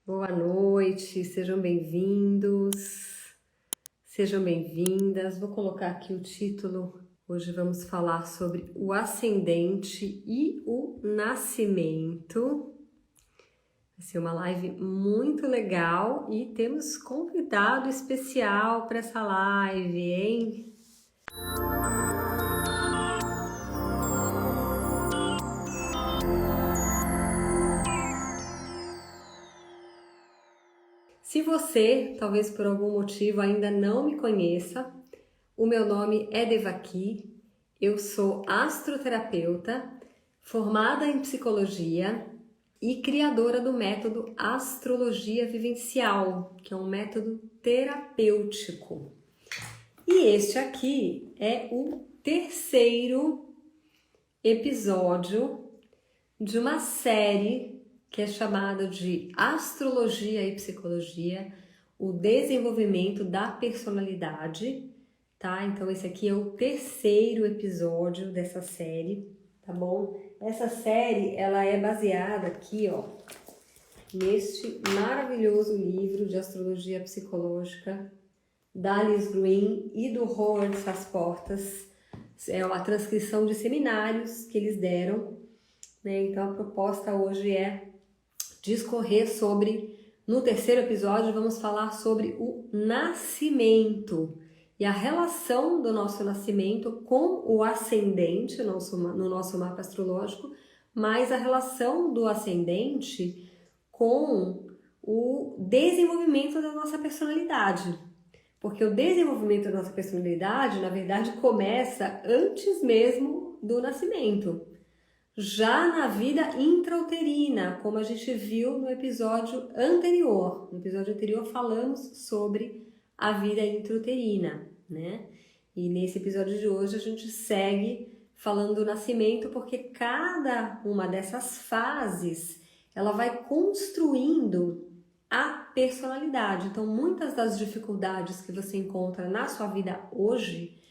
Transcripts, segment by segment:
Boa noite, sejam bem-vindos, sejam bem-vindas. Vou colocar aqui o título. Hoje vamos falar sobre o ascendente e o nascimento. Vai ser uma live muito legal e temos convidado especial para essa live, hein? Se você, talvez por algum motivo, ainda não me conheça, o meu nome é Devaki, eu sou astroterapeuta, formada em psicologia e criadora do método Astrologia Vivencial, que é um método terapêutico. E este aqui é o terceiro episódio de uma série que é chamada de Astrologia e Psicologia, o desenvolvimento da personalidade, tá? Então esse aqui é o terceiro episódio dessa série, tá bom? Essa série, ela é baseada aqui, ó, neste maravilhoso livro de Astrologia Psicológica da Alice Green e do Howard Sasportas. É uma transcrição de seminários que eles deram, né? Então a proposta hoje é discorrer sobre, no terceiro episódio, vamos falar sobre o nascimento e a relação do nosso nascimento com o ascendente no nosso mapa astrológico, mas a relação do ascendente com o desenvolvimento da nossa personalidade. Porque o desenvolvimento da nossa personalidade, na verdade, começa antes mesmo do nascimento. Já na vida intrauterina, como a gente viu no episódio anterior. No episódio anterior falamos sobre a vida intrauterina, né? E nesse episódio de hoje a gente segue falando do nascimento, porque cada uma dessas fases, ela vai construindo a personalidade. Então, muitas das dificuldades que você encontra na sua vida hoje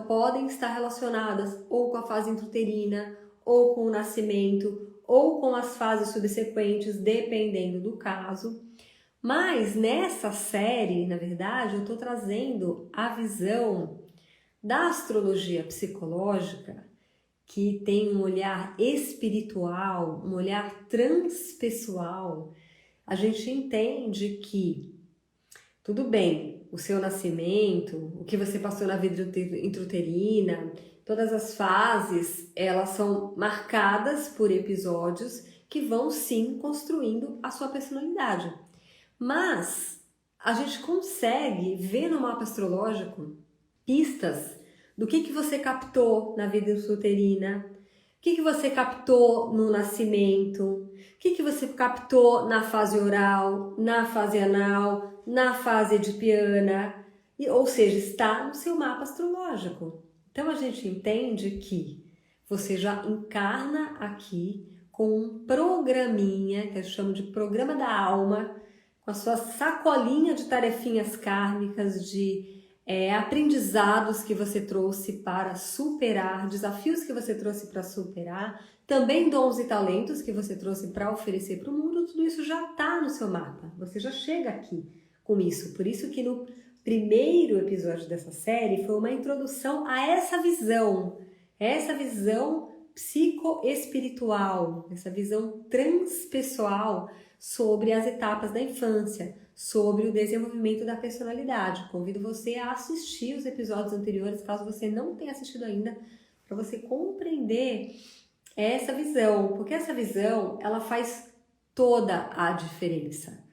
podem estar relacionadas ou com a fase intrauterina, ou com o nascimento, ou com as fases subsequentes, dependendo do caso. Mas nessa série, na verdade, eu estou trazendo a visão da astrologia psicológica, que tem um olhar espiritual, um olhar transpessoal. A gente entende que, tudo bem, o seu nascimento, o que você passou na vida intrauterina, todas as fases, elas são marcadas por episódios que vão sim construindo a sua personalidade. Mas a gente consegue ver no mapa astrológico pistas do que você captou na vida intrauterina, o que você captou no nascimento, o que você captou na fase oral, na fase anal, na fase edipiana, ou seja, está no seu mapa astrológico. Então a gente entende que você já encarna aqui com um programinha, que eu chamo de programa da alma, com a sua sacolinha de tarefinhas kármicas, de aprendizados que você trouxe para superar, desafios que você trouxe para superar, também dons e talentos que você trouxe para oferecer para o mundo. Tudo isso já está no seu mapa, você já chega aqui com isso. Por isso que no primeiro episódio dessa série foi uma introdução a essa visão psicoespiritual, essa visão transpessoal sobre as etapas da infância, sobre o desenvolvimento da personalidade. Convido você a assistir os episódios anteriores, caso você não tenha assistido ainda, para você compreender essa visão, porque essa visão, ela faz toda a diferença.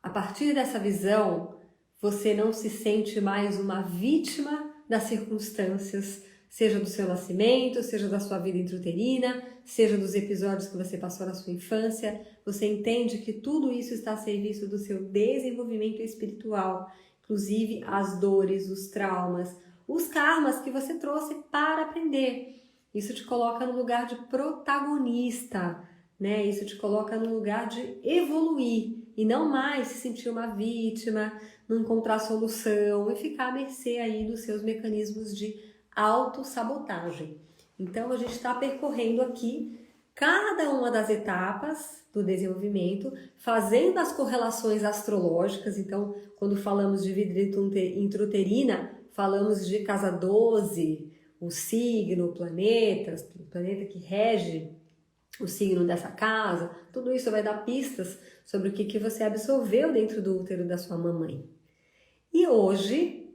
A partir dessa visão, você não se sente mais uma vítima das circunstâncias, seja do seu nascimento, seja da sua vida intrauterina, seja dos episódios que você passou na sua infância. Você entende que tudo isso está a serviço do seu desenvolvimento espiritual, inclusive as dores, os traumas, os karmas que você trouxe para aprender. Isso te coloca no lugar de protagonista, né? Isso te coloca no lugar de evoluir e não mais se sentir uma vítima, não encontrar solução e ficar à mercê aí dos seus mecanismos de autossabotagem. Então a gente está percorrendo aqui cada uma das etapas do desenvolvimento, fazendo as correlações astrológicas. Então, quando falamos de vida intrauterina, falamos de casa 12, o signo, o planeta que rege o signo dessa casa. Tudo isso vai dar pistas sobre o que você absorveu dentro do útero da sua mamãe. E hoje,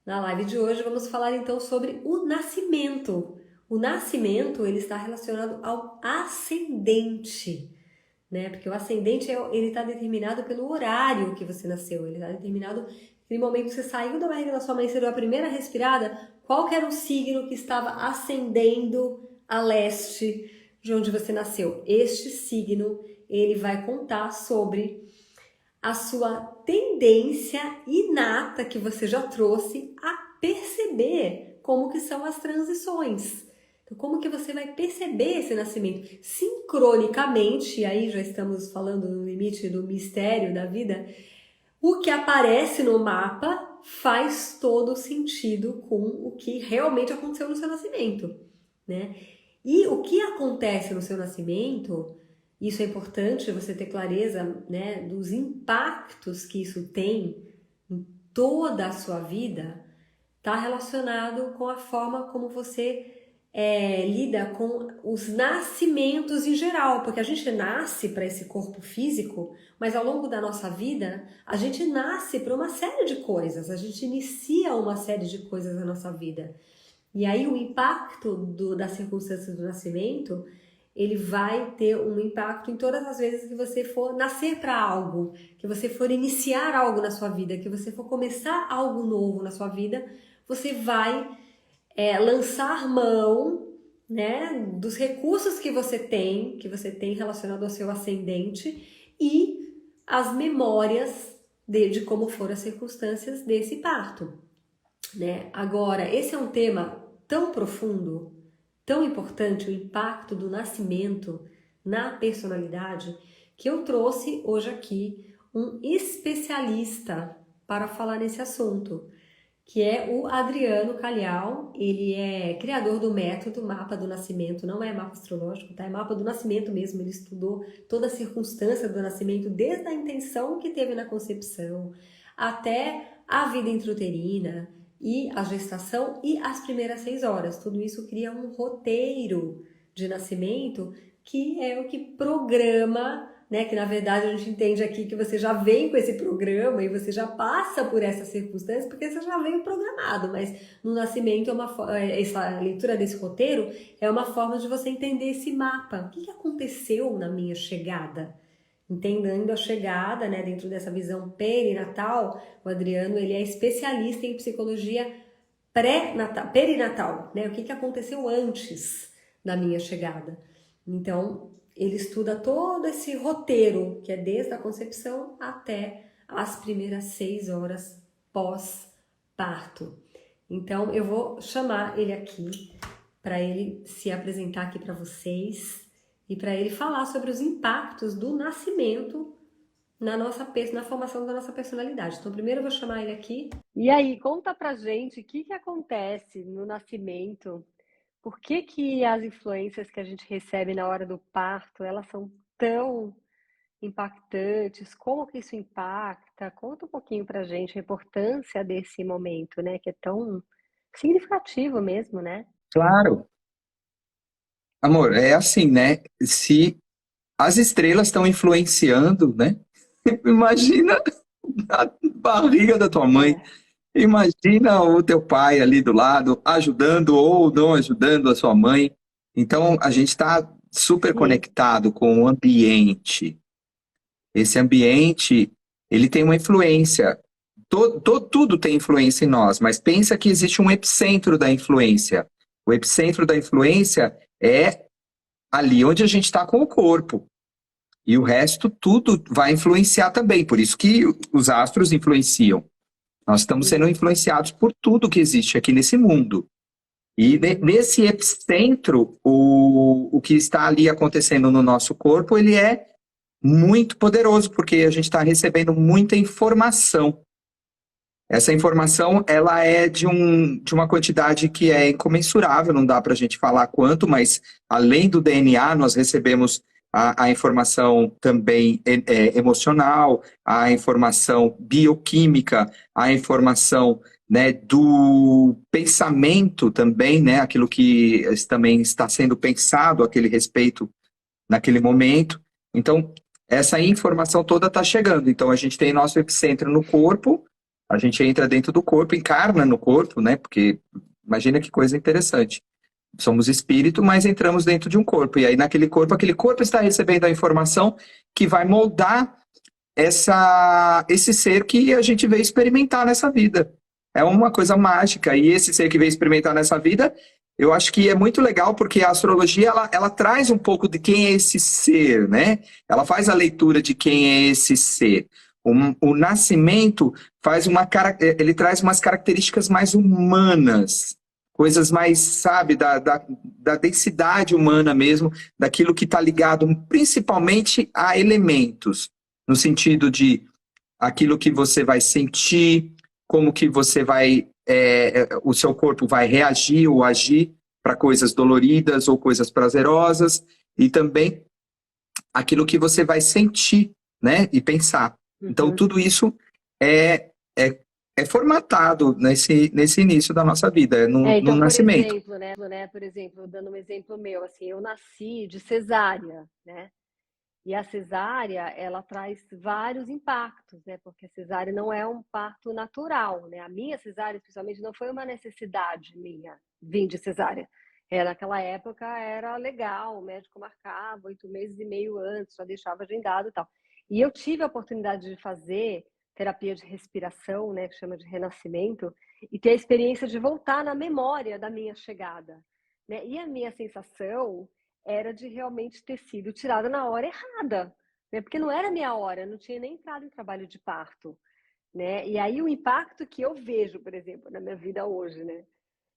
na live de hoje, vamos falar então sobre o nascimento. O nascimento, ele está relacionado ao ascendente, né? Porque o ascendente, ele está determinado pelo horário que você nasceu, ele está determinado no momento que você saiu da barriga da sua mãe, você deu a primeira respirada, qual que era o signo que estava ascendendo a leste de onde você nasceu. Este signo, ele vai contar sobre a sua tendência inata que você já trouxe a perceber como que são as transições. Então, como que você vai perceber esse nascimento? Sincronicamente, e aí já estamos falando no limite do mistério da vida, o que aparece no mapa faz todo sentido com o que realmente aconteceu no seu nascimento, né? E o que acontece no seu nascimento, isso é importante você ter clareza, né, dos impactos que isso tem em toda a sua vida, está relacionado com a forma como você lida com os nascimentos em geral, porque a gente nasce para esse corpo físico, mas ao longo da nossa vida, a gente nasce para uma série de coisas, a gente inicia uma série de coisas na nossa vida. E aí o impacto das circunstâncias do nascimento, ele vai ter um impacto em todas as vezes que você for nascer para algo, que você for iniciar algo na sua vida, que você for começar algo novo na sua vida, você vai lançar mão, né, dos recursos que você tem relacionado ao seu ascendente e as memórias de como foram as circunstâncias desse parto, né? Agora, esse é um tema tão profundo, tão importante, o impacto do nascimento na personalidade, que eu trouxe hoje aqui um especialista para falar nesse assunto, que é o Adriano Calhau. Ele é criador do método Mapa do Nascimento, não é mapa astrológico, tá? É mapa do nascimento mesmo. Ele estudou toda a circunstância do nascimento, desde a intenção que teve na concepção, até a vida intrauterina e a gestação e as primeiras 6 horas. Tudo isso cria um roteiro de nascimento que é o que programa, né, que na verdade a gente entende aqui que você já vem com esse programa e você já passa por essas circunstâncias porque você já veio programado, mas no nascimento essa leitura desse roteiro é uma forma de você entender esse mapa. O que aconteceu na minha chegada? Entendendo a chegada, né, dentro dessa visão perinatal, o Adriano, ele é especialista em psicologia perinatal, né? O que aconteceu antes da minha chegada. Então, ele estuda todo esse roteiro, que é desde a concepção até as primeiras 6 horas pós-parto. Então, eu vou chamar ele aqui para ele se apresentar aqui para vocês e para ele falar sobre os impactos do nascimento na formação da nossa personalidade. Então, primeiro eu vou chamar ele aqui. E aí, conta pra gente o que acontece no nascimento. Por que as influências que a gente recebe na hora do parto, elas são tão impactantes? Como que isso impacta? Conta um pouquinho pra gente a importância desse momento, né? Que é tão significativo mesmo, né? Claro, amor, é assim, né? Se as estrelas estão influenciando, né? Imagina a barriga da tua mãe, É. imagina o teu pai ali do lado, ajudando ou não ajudando a sua mãe. Então, a gente está super Sim. conectado com o ambiente. Esse ambiente, ele tem uma influência. Tudo tem influência em nós, mas pensa que existe um epicentro da influência. O epicentro da influência é ali onde a gente está com o corpo. E o resto, tudo vai influenciar também. Por isso que os astros influenciam. Nós estamos sendo Sim. influenciados por tudo que existe aqui nesse mundo. E nesse epicentro, o que está ali acontecendo no nosso corpo, ele é muito poderoso, porque a gente está recebendo muita informação. Essa informação, ela é de uma quantidade que é incomensurável, não dá para a gente falar quanto, mas além do DNA, nós recebemos a informação também emocional, a informação bioquímica, a informação, né, do pensamento também, né, aquilo que também está sendo pensado, aquele respeito naquele momento. Então, essa informação toda está chegando. Então, a gente tem nosso epicentro no corpo, a gente entra dentro do corpo, encarna no corpo, né? Porque imagina que coisa interessante. Somos espírito, mas entramos dentro de um corpo. E aí, aquele corpo está recebendo a informação que vai moldar esse ser que a gente veio experimentar nessa vida. É uma coisa mágica. E esse ser que veio experimentar nessa vida, eu acho que é muito legal, porque a astrologia, ela traz um pouco de quem é esse ser, né? Ela faz a leitura de quem é esse ser. O nascimento ele traz umas características mais humanas, coisas mais, sabe, da densidade humana mesmo, daquilo que está ligado principalmente a elementos, no sentido de aquilo que você vai sentir, como que você vai, o seu corpo vai reagir ou agir para coisas doloridas ou coisas prazerosas, e também aquilo que você vai sentir, né, e pensar. Então, tudo isso é, é formatado nesse início da nossa vida, no Então, por nascimento. exemplo, por exemplo, dando um exemplo meu, assim, eu nasci de cesárea, né? E a cesárea, ela traz vários impactos, né? Porque a cesárea não é um parto natural, né? A minha cesárea, especialmente, não foi uma necessidade minha vir de cesárea. Naquela época era legal, o médico marcava 8 meses e meio antes, já deixava agendado e tal. E eu tive a oportunidade de fazer terapia de respiração, né? Que chama de renascimento, e ter a experiência de voltar na memória da minha chegada, né? E a minha sensação era de realmente ter sido tirada na hora errada, né? Porque não era minha hora, eu não tinha nem entrado em trabalho de parto, né? E aí o impacto que eu vejo, por exemplo, na minha vida hoje, né?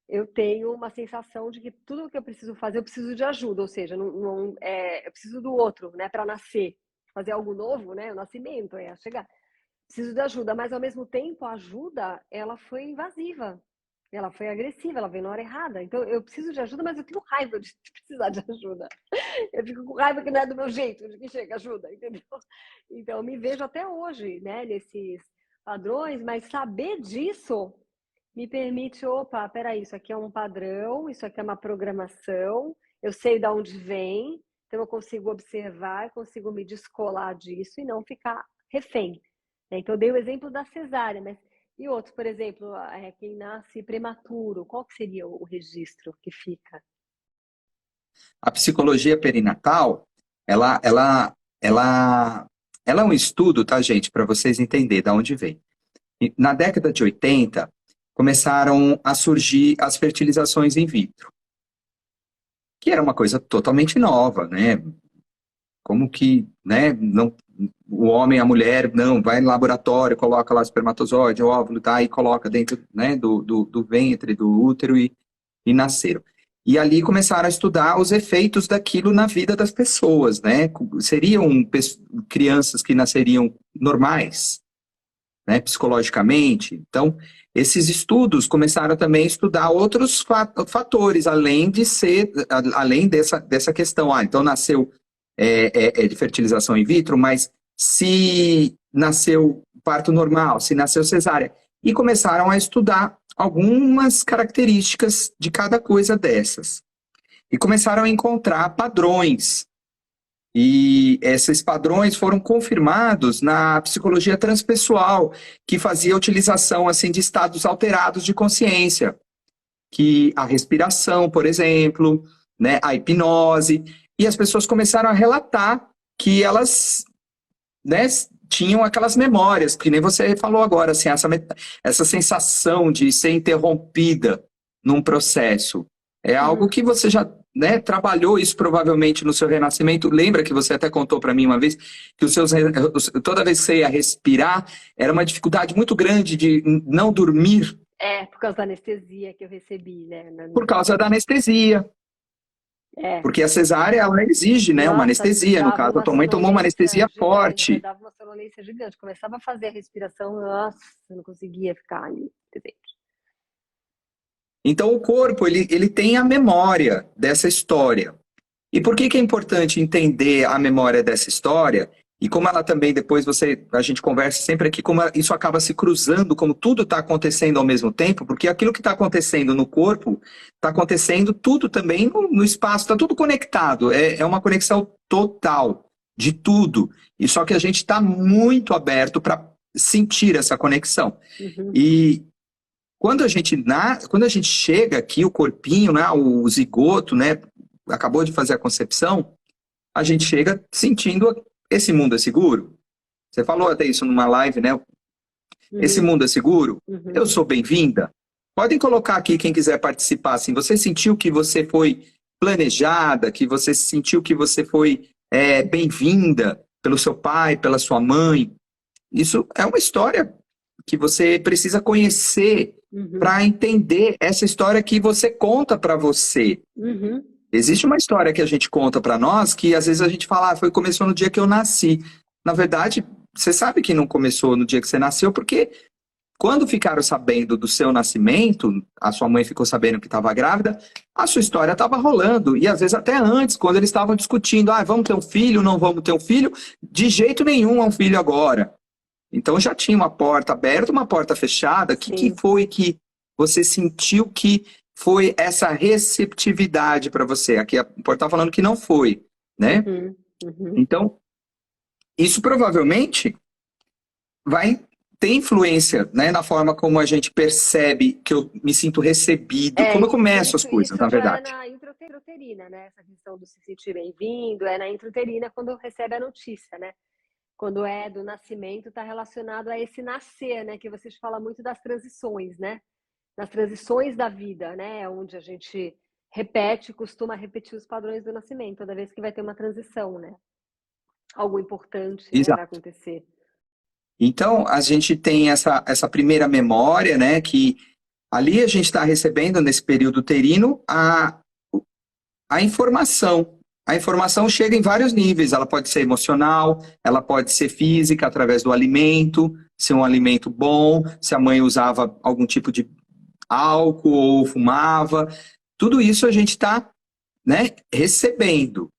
Eu tenho uma sensação de que tudo o que eu preciso fazer, eu preciso de ajuda, ou seja, eu preciso do outro, né, para nascer, fazer algo novo, né? O nascimento é a chegar. Preciso de ajuda, mas ao mesmo tempo a ajuda, ela foi invasiva. Ela foi agressiva, ela veio na hora errada. Então eu preciso de ajuda, mas eu tenho raiva de precisar de ajuda. Eu fico com raiva que não é do meu jeito, de que chega ajuda, entendeu? Então eu me vejo até hoje, né, nesses padrões, mas saber disso me permite, opa, peraí, isso aqui é um padrão, isso aqui é uma programação, eu sei de onde vem, então eu consigo observar, eu consigo me descolar disso e não ficar refém. Então eu dei o exemplo da cesárea, mas e outros, por exemplo, quem nasce prematuro, qual que seria o registro que fica? A psicologia perinatal, ela, ela, ela, ela é um estudo, tá, gente, para vocês entenderem de onde vem. E na década de 80, começaram a surgir as fertilizações in vitro, que era uma coisa totalmente nova, né? Como que, né, não, o homem, a mulher, não, vai no laboratório, coloca lá espermatozoide, óvulo, tá, e coloca dentro, né, do ventre, do útero e nasceram. E ali começaram a estudar os efeitos daquilo na vida das pessoas, né? Seriam crianças que nasceriam normais, né, psicologicamente. Então, esses estudos começaram também a estudar outros fatores, além dessa questão. Então nasceu de fertilização in vitro, mas se nasceu parto normal, se nasceu cesárea. E começaram a estudar algumas características de cada coisa dessas. E começaram a encontrar padrões. E esses padrões foram confirmados na psicologia transpessoal, que fazia utilização assim de estados alterados de consciência, que a respiração, por exemplo, né, a hipnose, e as pessoas começaram a relatar que elas, né, tinham aquelas memórias, que nem você falou agora, assim, essa sensação de ser interrompida num processo. É algo que você já, né, trabalhou isso provavelmente no seu renascimento. Lembra que você até contou para mim uma vez que toda vez que você ia respirar, era uma dificuldade muito grande de não dormir. Por causa da anestesia que eu recebi, né? Por causa da anestesia. É. Porque a cesárea, ela exige, né, uma Nossa, anestesia. No dava caso, a uma tua mãe tomou uma sonolência anestesia gigante, forte. dava uma sonolência gigante. Começava a fazer a respiração, nossa, eu não conseguia ficar ali presente. Então, o corpo, ele tem a memória dessa história. E por que que é importante entender a memória dessa história? E como ela também, depois a gente conversa sempre aqui, como isso acaba se cruzando, como tudo está acontecendo ao mesmo tempo, porque aquilo que está acontecendo no corpo, está acontecendo tudo também no espaço, está tudo conectado, é uma conexão total de tudo. E só que a gente está muito aberto para sentir essa conexão. Uhum. E quando a gente chega aqui, o corpinho, né, o zigoto, né, acabou de fazer a concepção, a gente chega sentindo esse mundo é seguro. Você falou até isso numa live, né? Esse Uhum. mundo é seguro? Uhum. Eu sou bem-vinda? Podem colocar aqui quem quiser participar. Assim, você sentiu que você foi planejada, que você sentiu que você foi bem-vinda pelo seu pai, pela sua mãe? Isso é uma história que você precisa conhecer Uhum. para entender essa história que você conta para você. Uhum. Existe uma história que a gente conta para nós que às vezes a gente fala, começou no dia que eu nasci. Na verdade, você sabe que não começou no dia que você nasceu, porque quando ficaram sabendo do seu nascimento, a sua mãe ficou sabendo que estava grávida, a sua história estava rolando. E às vezes até antes, quando eles estavam discutindo, vamos ter um filho, não vamos ter um filho, de jeito nenhum é um filho agora. Então já tinha uma porta aberta, uma porta fechada. O que Sim. foi que você sentiu que foi essa receptividade para você? Aqui a porta está falando que não foi, né? Uhum. Uhum. Então, isso provavelmente vai ter influência, né, na forma como a gente percebe que eu me sinto recebido, como eu começo as coisas, Isso na já é verdade. na intrauterina, né? Essa questão do se sentir bem-vindo, é na intrauterina quando recebe a notícia, né? Quando é do nascimento, está relacionado a esse nascer, né? Que vocês falam muito das transições, né? Nas transições da vida, né? Onde a gente costuma repetir os padrões do nascimento, toda vez que vai ter uma transição, né? Algo importante, né, vai Exato. acontecer. Então, a gente tem essa primeira memória, né, que ali a gente está recebendo, nesse período uterino, a informação. A informação chega em vários níveis. Ela pode ser emocional, ela pode ser física, através do alimento, se é um alimento bom, se a mãe usava algum tipo de álcool ou fumava. Tudo isso a gente está, né, recebendo.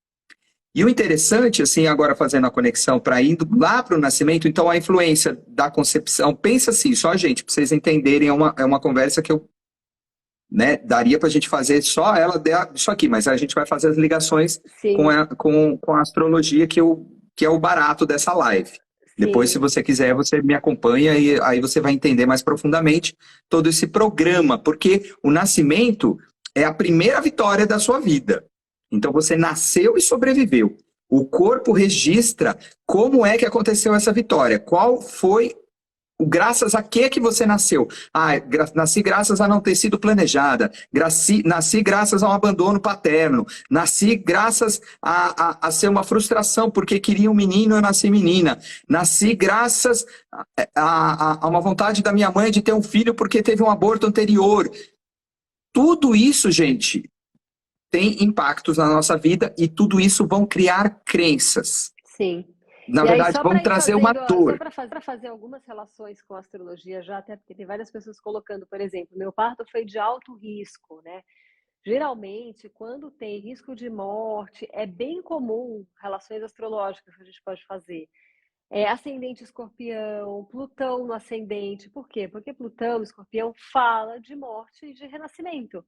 E o interessante, assim, agora fazendo a conexão para indo lá para o nascimento, então a influência da concepção, pensa assim, só gente, para vocês entenderem, é uma conversa que eu, né, daria para a gente fazer só ela disso aqui, mas a gente vai fazer as ligações com Sim, com a astrologia, que é o barato dessa live. Depois, se sim, você quiser, você me acompanha e aí você vai entender mais profundamente todo esse programa, porque o nascimento é a primeira vitória da sua vida. Então, você nasceu e sobreviveu. O corpo registra como é que aconteceu essa vitória, qual foi graças a que você nasceu? Nasci graças a não ter sido planejada. Nasci graças a um abandono paterno. Nasci graças a ser uma frustração, porque queria um menino, eu nasci menina. Nasci graças a uma vontade da minha mãe de ter um filho, porque teve um aborto anterior. Tudo isso, gente, tem impactos na nossa vida e tudo isso vão criar crenças. sim. Na E aí, verdade, só vão para ir trazer uma fazendo, só dor. para fazer algumas relações com a astrologia já, até porque tem várias pessoas colocando, por exemplo, meu parto foi de alto risco, né? Geralmente, quando tem risco de morte, é bem comum relações astrológicas que a gente pode fazer. Ascendente escorpião, Plutão no ascendente. Por quê? Porque Plutão no escorpião fala de morte e de renascimento.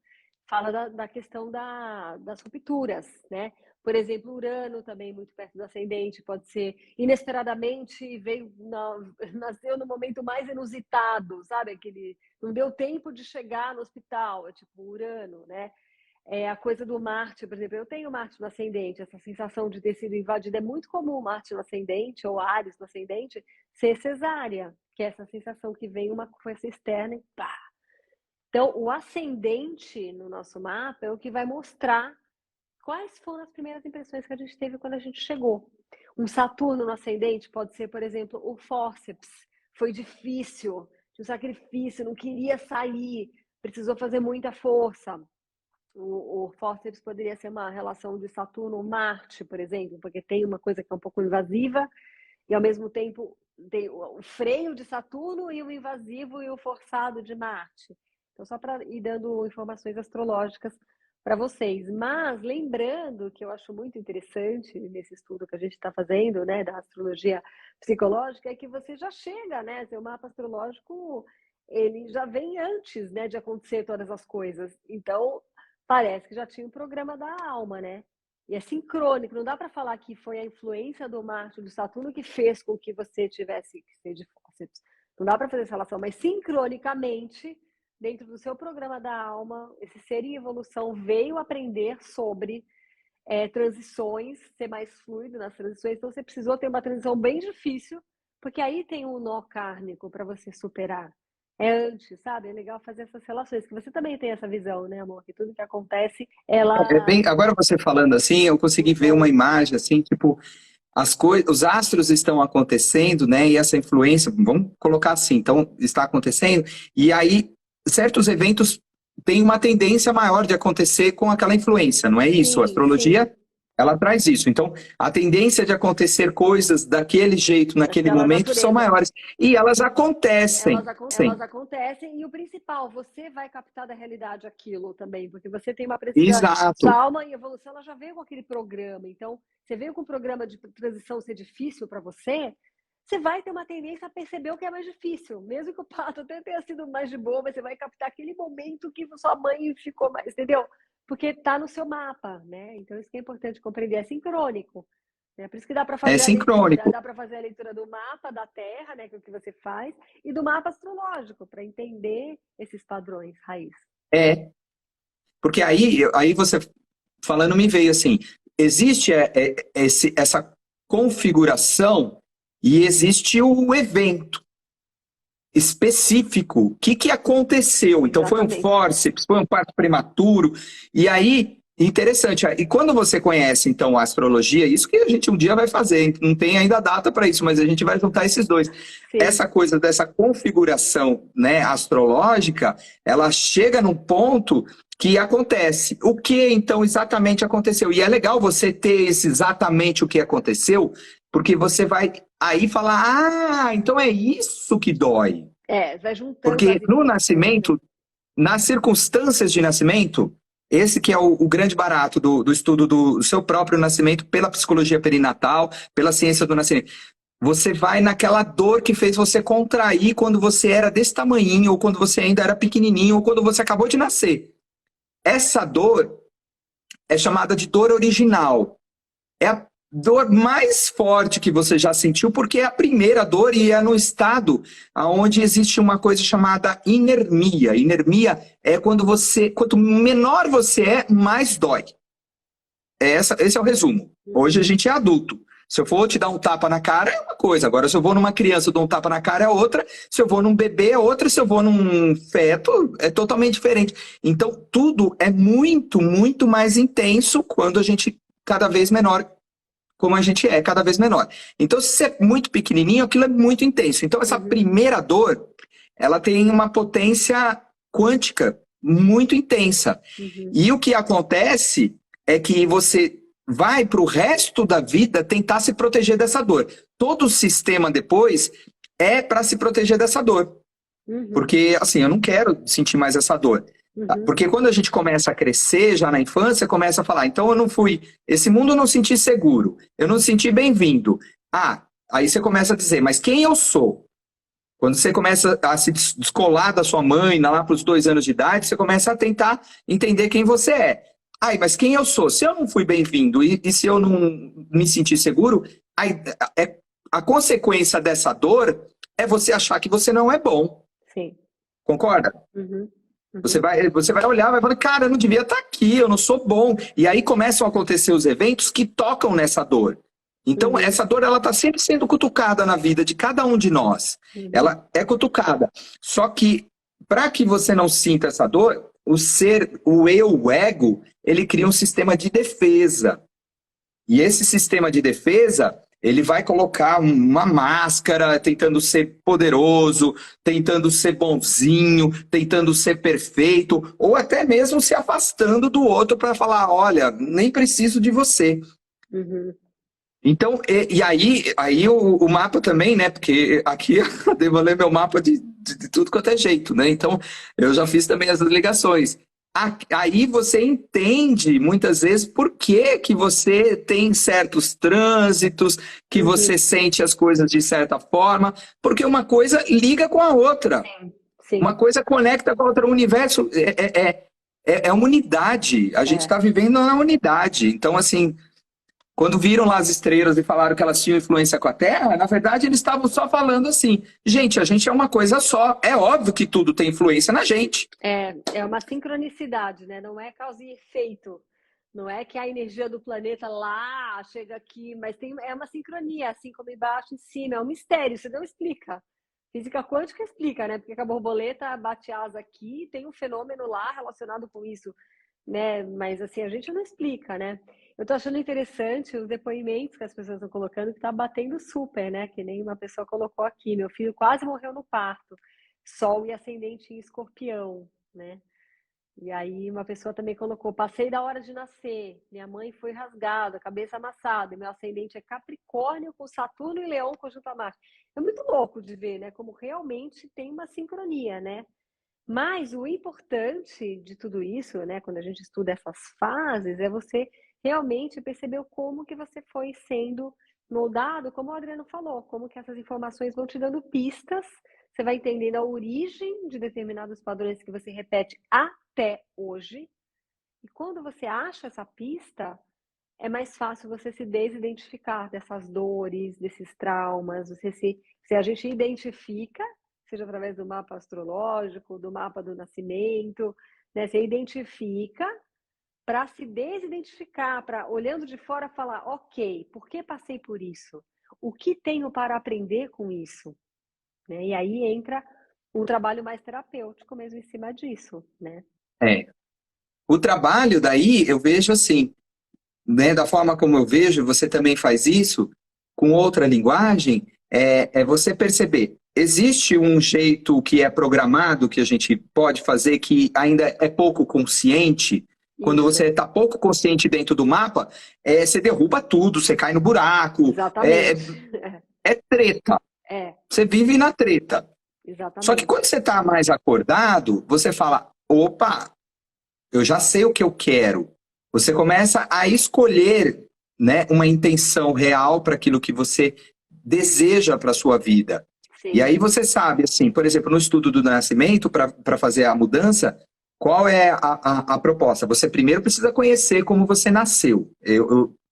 Fala da questão das rupturas, né? Por exemplo, Urano também muito perto do ascendente, pode ser inesperadamente nasceu no momento mais inusitado, sabe? Aquele não deu tempo de chegar no hospital, é tipo Urano, né? A coisa do Marte, por exemplo, eu tenho Marte no ascendente, essa sensação de ter sido invadida é muito comum, Marte no ascendente ou Áries no ascendente, ser cesárea, que é essa sensação que vem uma força externa e pá. Então, o ascendente no nosso mapa é o que vai mostrar quais foram as primeiras impressões que a gente teve quando a gente chegou. Um Saturno no ascendente pode ser, por exemplo, o fórceps. Foi difícil, de um sacrifício, não queria sair, precisou fazer muita força. O fórceps poderia ser uma relação de Saturno-Marte, por exemplo, porque tem uma coisa que é um pouco invasiva e, ao mesmo tempo, tem o freio de Saturno e o invasivo e o forçado de Marte. Então, só para ir dando informações astrológicas para vocês. Mas, lembrando que eu acho muito interessante nesse estudo que a gente está fazendo, né, da astrologia psicológica, é que você já chega, né, seu mapa astrológico, ele já vem antes, né, de acontecer todas as coisas. Então, parece que já tinha um programa da alma, né? E é sincrônico, não dá para falar que foi a influência do Marte e do Saturno que fez com que você tivesse que ser de fórceps. Não dá para fazer essa relação, mas sincronicamente, dentro do seu programa da alma, esse ser em evolução veio aprender sobre transições, ser mais fluido nas transições. Então, você precisou ter uma transição bem difícil, porque aí tem um nó kármico para você superar. É antes, sabe? É legal fazer essas relações, que você também tem essa visão, né, amor? Que tudo que acontece, ela... Agora você falando assim, eu consegui ver uma imagem assim, tipo, as coisas, os astros estão acontecendo, né? E essa influência, vamos colocar assim, então está acontecendo, e aí certos eventos têm uma tendência maior de acontecer com aquela influência, não é isso? A astrologia, ela traz isso. Então, a tendência de acontecer coisas daquele jeito, naquele momento, são maiores. E elas acontecem. Elas acontecem, e o principal, você vai captar da realidade aquilo também, porque você tem uma presença. Sua alma em evolução, ela já veio com aquele programa. Então, você veio com um programa de transição ser difícil para você, você vai ter uma tendência a perceber o que é mais difícil. Mesmo que o parto até tenha sido mais de boa, mas você vai captar aquele momento que sua mãe ficou mais, entendeu? Porque está no seu mapa, né? Então, isso que é importante compreender, é sincrônico. Né? Por isso que dá para fazer, dá para fazer a leitura do mapa da Terra, né? Que é o que você faz, e do mapa astrológico, para entender esses padrões raiz. Porque aí você falando me veio assim, existe essa configuração e existe o evento específico. O que aconteceu? Então, foi um fórceps, foi um parto prematuro. E aí, interessante. E quando você conhece, então, a astrologia, isso que a gente um dia vai fazer, não tem ainda data para isso, mas a gente vai juntar esses dois. Sim. Essa coisa dessa configuração, né, astrológica, ela chega num ponto que acontece. O que, então, exatamente aconteceu? E é legal você ter exatamente o que aconteceu, porque você vai aí falar, então é isso que dói. Vai juntando. Porque no nascimento, nas circunstâncias de nascimento, esse que é o grande barato do estudo do seu próprio nascimento pela psicologia perinatal, pela ciência do nascimento. Você vai naquela dor que fez você contrair quando você era desse tamanhinho, ou quando você ainda era pequenininho, ou quando você acabou de nascer. Essa dor é chamada de dor original. É a dor mais forte que você já sentiu, porque é a primeira dor e é no estado onde existe uma coisa chamada inermia. Inermia é quanto menor você é, mais dói. Esse é o resumo. Hoje a gente é adulto. Se eu for te dar um tapa na cara, é uma coisa. Agora, se eu vou numa criança e dou um tapa na cara, é outra. Se eu vou num bebê, é outra. Se eu vou num feto, é totalmente diferente. Então, tudo é muito, muito mais intenso quando a gente cada vez menor, como a gente é, cada vez menor. Então, se você é muito pequenininho, aquilo é muito intenso. Então, essa primeira dor, ela tem uma potência quântica muito intensa. E o que acontece é que você vai para o resto da vida tentar se proteger dessa dor. Todo o sistema depois é para se proteger dessa dor. Porque, assim, eu não quero sentir mais essa dor. Porque quando a gente começa a crescer, já na infância, começa a falar, então eu não fui, esse mundo eu não senti seguro, eu não senti bem-vindo. Aí você começa a dizer, mas quem eu sou? Quando você começa a se descolar da sua mãe, lá para os 2 anos de idade, você começa a tentar entender quem você é. Mas quem eu sou? Se eu não fui bem-vindo e se eu não me sentir seguro, a consequência dessa dor é você achar que você não é bom. Sim. Concorda? Você vai olhar, vai falar, cara, eu não devia estar aqui, eu não sou bom. E aí começam a acontecer os eventos que tocam nessa dor. Então, essa dor, ela está sempre sendo cutucada na vida de cada um de nós. Ela é cutucada. Só que, para que você não sinta essa dor, o eu, o ego, ele cria um sistema de defesa. E esse sistema de defesa Ele vai colocar uma máscara, tentando ser poderoso, tentando ser bonzinho, tentando ser perfeito, ou até mesmo se afastando do outro para falar, olha, nem preciso de você. Uhum. Então, aí o mapa também, né? Porque aqui eu devo ler meu mapa de tudo quanto é jeito, né? Então, eu já fiz também as ligações. Aí você entende, muitas vezes, por que que você tem certos trânsitos, que você sente as coisas de certa forma, porque uma coisa liga com a outra. Sim. Uma coisa conecta com a outra. O universo é uma unidade. A gente está vivendo na unidade. Então, assim... Quando viram lá as estrelas e falaram que elas tinham influência com a Terra, na verdade eles estavam só falando assim, gente, a gente é uma coisa só. É óbvio que tudo tem influência na gente. É uma sincronicidade, né? Não é causa e efeito. Não é que a energia do planeta lá chega aqui, mas é uma sincronia, assim como embaixo, em cima. É um mistério, você não explica. Física quântica explica, né? Porque a borboleta bate asa aqui, tem um fenômeno lá relacionado com isso, né? Mas assim, a gente não explica, né? Eu tô achando interessante os depoimentos que as pessoas estão colocando, que tá batendo super, né? Que nem uma pessoa colocou aqui. Meu filho quase morreu no parto. Sol e ascendente em Escorpião, né? E aí uma pessoa também colocou, passei da hora de nascer, minha mãe foi rasgada, cabeça amassada, meu ascendente é Capricórnio com Saturno e Leão conjunto a Marte. É muito louco de ver, né? Como realmente tem uma sincronia, né? Mas o importante de tudo isso, né, quando a gente estuda essas fases, é você realmente perceber como que você foi sendo moldado, como o Adriano falou, como que essas informações vão te dando pistas, você vai entendendo a origem de determinados padrões que você repete até hoje, e quando você acha essa pista, é mais fácil você se desidentificar dessas dores, desses traumas, se a gente identifica, seja através do mapa astrológico, do mapa do nascimento, né? Você identifica para se desidentificar, para olhando de fora falar, ok, por que passei por isso? O que tenho para aprender com isso? Né? E aí entra um trabalho mais terapêutico mesmo em cima disso, né? O trabalho daí, eu vejo assim, né, da forma como eu vejo, você também faz isso, com outra linguagem, é você perceber, existe um jeito que é programado, que a gente pode fazer, que ainda é pouco consciente. Quando Isso. você está pouco consciente dentro do mapa, você derruba tudo, você cai no buraco. Exatamente. É treta. Você vive na treta. Exatamente. Só que quando você está mais acordado, você fala, opa, eu já sei o que eu quero. Você começa a escolher, né, uma intenção real para aquilo que você deseja para a sua vida. Sim. E aí você sabe, assim, por exemplo, no estudo do nascimento, para fazer a mudança, qual é a proposta? Você primeiro precisa conhecer como você nasceu.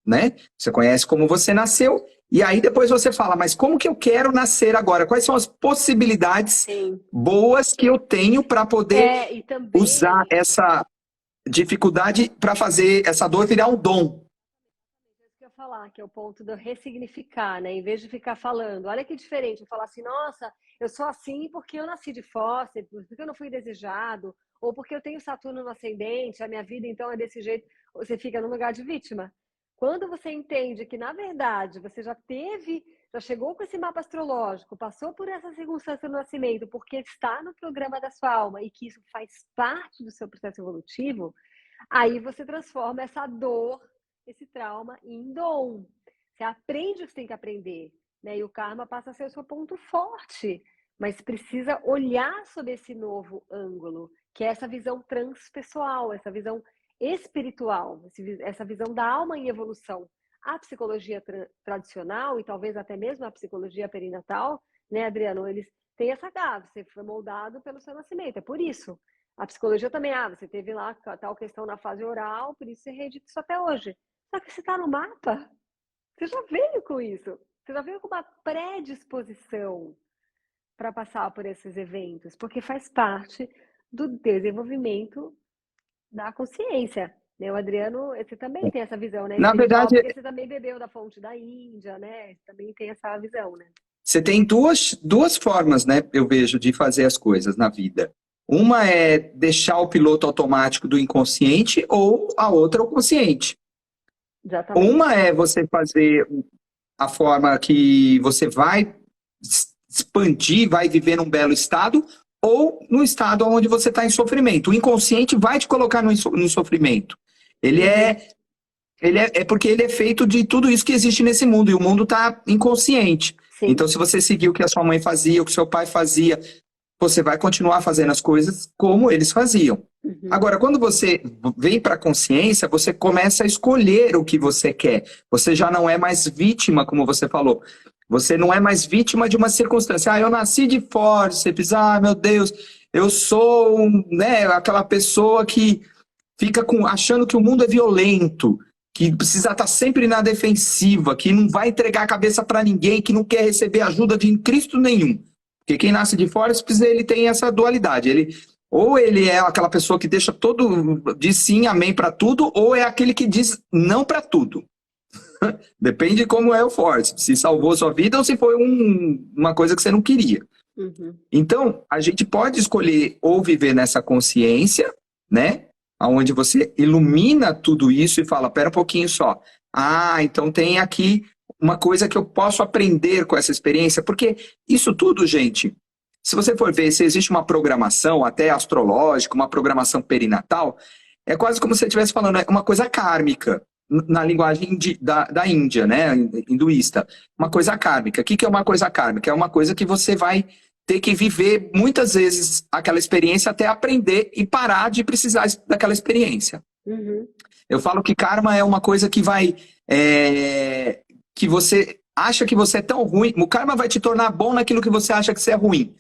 Né? Você conhece como você nasceu, e aí depois você fala, mas como que eu quero nascer agora? Quais são as possibilidades boas que eu tenho para poder usar essa dificuldade para fazer essa dor virar um dom? Isso que eu ia falar, que é o ponto do ressignificar, né? Em vez de ficar falando, olha que diferente, eu falar assim, nossa, eu sou assim porque eu nasci de fóssil, porque eu não fui desejado, ou porque eu tenho Saturno no ascendente, a minha vida então é desse jeito, você fica no lugar de vítima. Quando você entende que, na verdade, você já chegou com esse mapa astrológico, passou por essa circunstância do nascimento, porque está no programa da sua alma e que isso faz parte do seu processo evolutivo, aí você transforma essa dor, esse trauma em dom. Você aprende o que você tem que aprender, né? E o karma passa a ser o seu ponto forte, mas precisa olhar sob esse novo ângulo, que é essa visão transpessoal, essa visão espiritual, essa visão da alma em evolução. A psicologia tradicional e talvez até mesmo a psicologia perinatal, né, Adriano, eles têm essa gave, você foi moldado pelo seu nascimento, é por isso. A psicologia também, você teve lá tal questão na fase oral, por isso você reedita isso até hoje. Só que você está no mapa, você já veio com isso, você já veio com uma predisposição para passar por esses eventos, porque faz parte do desenvolvimento da consciência, né? O Adriano, você também tem essa visão, né? Na verdade, porque você também bebeu da fonte da Índia, né? Você também tem essa visão, né? Você tem duas formas, né, eu vejo, de fazer as coisas na vida. Uma é deixar o piloto automático do inconsciente, ou a outra o consciente. Exatamente. Uma é você fazer a forma que você vai expandir, vai viver num belo estado, ou no estado onde você está em sofrimento. O inconsciente vai te colocar no sofrimento. Ele é porque ele é feito de tudo isso que existe nesse mundo, e o mundo está inconsciente. Sim. Então, se você seguir o que a sua mãe fazia, o que seu pai fazia, você vai continuar fazendo as coisas como eles faziam. Agora, quando você vem para a consciência, você começa a escolher o que você quer. Você já não é mais vítima, como você falou. Você não é mais vítima de uma circunstância. Ah, eu nasci de fórceps. Ah, meu Deus, eu sou aquela pessoa que fica achando que o mundo é violento, que precisa estar sempre na defensiva, que não vai entregar a cabeça para ninguém, que não quer receber ajuda de Cristo nenhum. Porque quem nasce de fórceps, ele tem essa dualidade. Ou ele é aquela pessoa que deixa diz sim, amém para tudo, ou é aquele que diz não para tudo. Depende de como é o fórceps, se salvou sua vida ou se foi uma coisa que você não queria. Então, a gente pode escolher ou viver nessa consciência, né? Onde você ilumina tudo isso e fala, pera um pouquinho só. Ah, então tem aqui uma coisa que eu posso aprender com essa experiência, porque isso tudo, gente, se você for ver, se existe uma programação, até astrológica, uma programação perinatal, é quase como se você estivesse falando, é uma coisa kármica, na linguagem da Índia, né, hinduísta. Uma coisa kármica. O que é uma coisa kármica? É uma coisa que você vai ter que viver muitas vezes aquela experiência até aprender e parar de precisar daquela experiência. Eu falo que karma é uma coisa que vai... que você acha que você é tão ruim. O karma vai te tornar bom naquilo que você acha que você é ruim.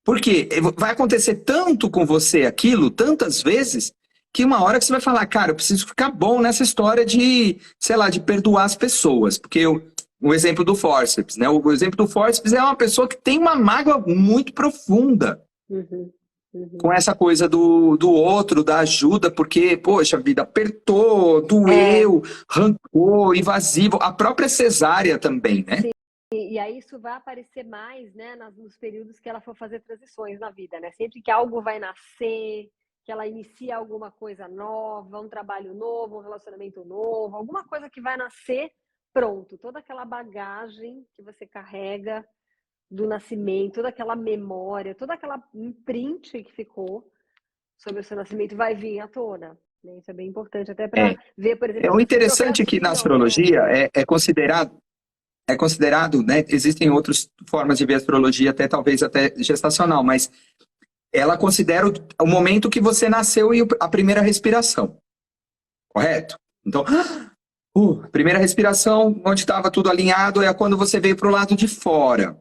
Por quê? Vai acontecer tanto com você aquilo, tantas vezes, que uma hora que você vai falar, cara, eu preciso ficar bom nessa história de, sei lá, de perdoar as pessoas. Porque o exemplo do fórceps, né? O exemplo do fórceps é uma pessoa que tem uma mágoa muito profunda com essa coisa do outro, da ajuda, porque, poxa vida, apertou, doeu, arrancou, invasivo. A própria cesárea também, né? Sim. E aí isso vai aparecer mais, né, nos períodos que ela for fazer transições na vida, né? Sempre que algo vai nascer, que ela inicia alguma coisa nova, um trabalho novo, um relacionamento novo, alguma coisa que vai nascer, pronto. Toda aquela bagagem que você carrega do nascimento, toda aquela memória, toda aquela imprint que ficou sobre o seu nascimento vai vir à tona. Né? Isso é bem importante, até para ver, por exemplo, o interessante é que na astrologia é considerado, né, existem outras formas de ver a astrologia, talvez até gestacional, mas ela considera o momento que você nasceu e a primeira respiração. Correto? Então, a primeira respiração, onde estava tudo alinhado, é quando você veio para o lado de fora.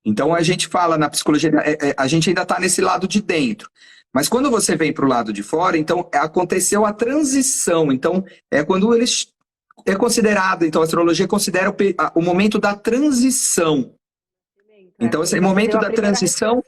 Então, a gente fala na psicologia, a gente ainda está nesse lado de dentro. Mas quando você vem para o lado de fora, então aconteceu a transição. Então, é quando eles... É considerado, então a astrologia considera o momento da transição. Então, esse momento da transição...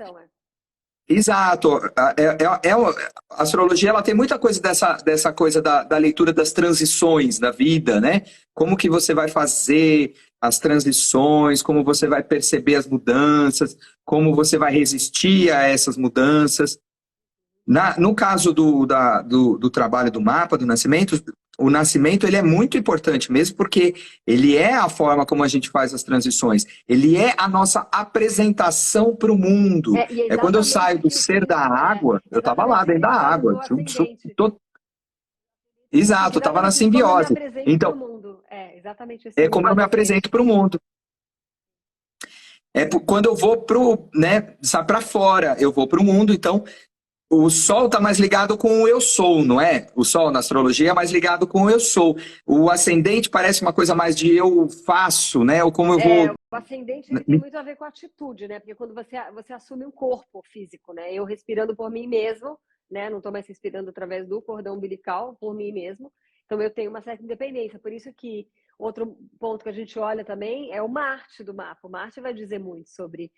Exato. A astrologia ela tem muita coisa dessa coisa da leitura das transições da vida, né? Como que você vai fazer as transições, como você vai perceber as mudanças, como você vai resistir a essas mudanças. No caso do trabalho do mapa do nascimento, o nascimento ele é muito importante mesmo, porque ele é a forma como a gente faz as transições. Ele é a nossa apresentação para o mundo. É quando eu saio do ser da água, eu estava lá dentro da água. Exato, eu estava na simbiose. Então, exatamente é como eu me apresento para o mundo. Quando eu vou para fora, eu vou para o mundo, então... O Sol está mais ligado com o eu sou, não é? O Sol na astrologia é mais ligado com o eu sou. O ascendente parece uma coisa mais de eu faço, né? Ou como eu vou... O ascendente ele tem muito a ver com a atitude, né? Porque quando você assume um corpo físico, né? Eu respirando por mim mesmo, né? Não estou mais respirando através do cordão umbilical, por mim mesmo. Então eu tenho uma certa independência. Por isso que outro ponto que a gente olha também é o Marte do mapa. O Marte vai dizer muito sobre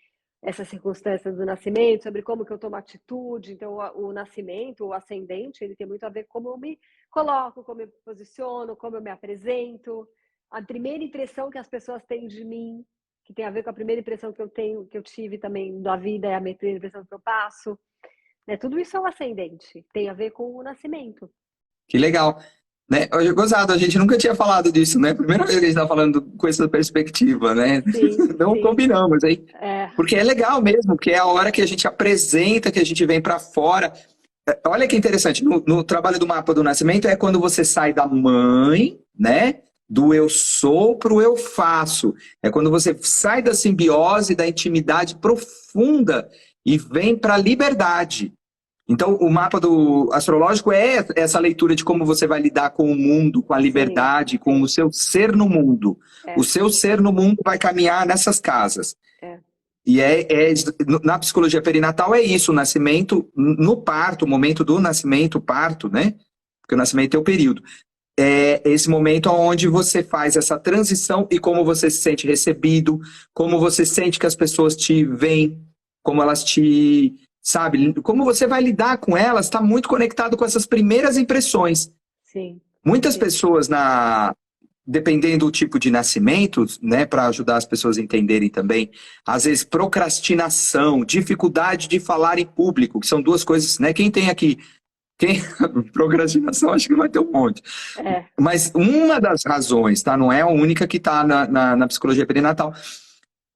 essas circunstâncias do nascimento, sobre como que eu tomo atitude. Então, o nascimento, o ascendente, ele tem muito a ver com como eu me coloco, como eu me posiciono, como eu me apresento. A primeira impressão que as pessoas têm de mim, que tem a ver com a primeira impressão que eu tive também da vida, é a minha primeira impressão que eu passo. Né? Tudo isso é o ascendente, tem a ver com o nascimento. Que legal. Né? Hoje, gozado, a gente nunca tinha falado disso, né? Primeira vez que a gente tá falando com essa perspectiva, né? Sim, Não sim. combinamos, hein? É, Porque é legal mesmo, que é a hora que a gente apresenta, que a gente vem para fora. Olha que interessante, no trabalho do mapa do nascimento é quando você sai da mãe, né? Do eu sou para o eu faço. É quando você sai da simbiose, da intimidade profunda e vem para a liberdade. Então, o mapa do astrológico é essa leitura de como você vai lidar com o mundo, com a sim, liberdade, com sim. o seu ser no mundo. O É, seu ser no mundo vai caminhar nessas casas. é. E na psicologia perinatal é isso, o nascimento, no parto, o momento do nascimento, o parto, né? Porque o nascimento é o período. É esse momento onde você faz essa transição e como você se sente recebido, como você sente que as pessoas te veem, como elas te, sabe, como você vai lidar com elas, está muito conectado com essas primeiras impressões. Sim, Muitas sim. pessoas dependendo do tipo de nascimento, né, para ajudar as pessoas a entenderem também, às vezes procrastinação, dificuldade de falar em público, que são duas coisas, né? Quem tem aqui, quem procrastinação, acho que vai ter um monte. É, Mas uma das razões, tá? Não é a única que está na psicologia perinatal.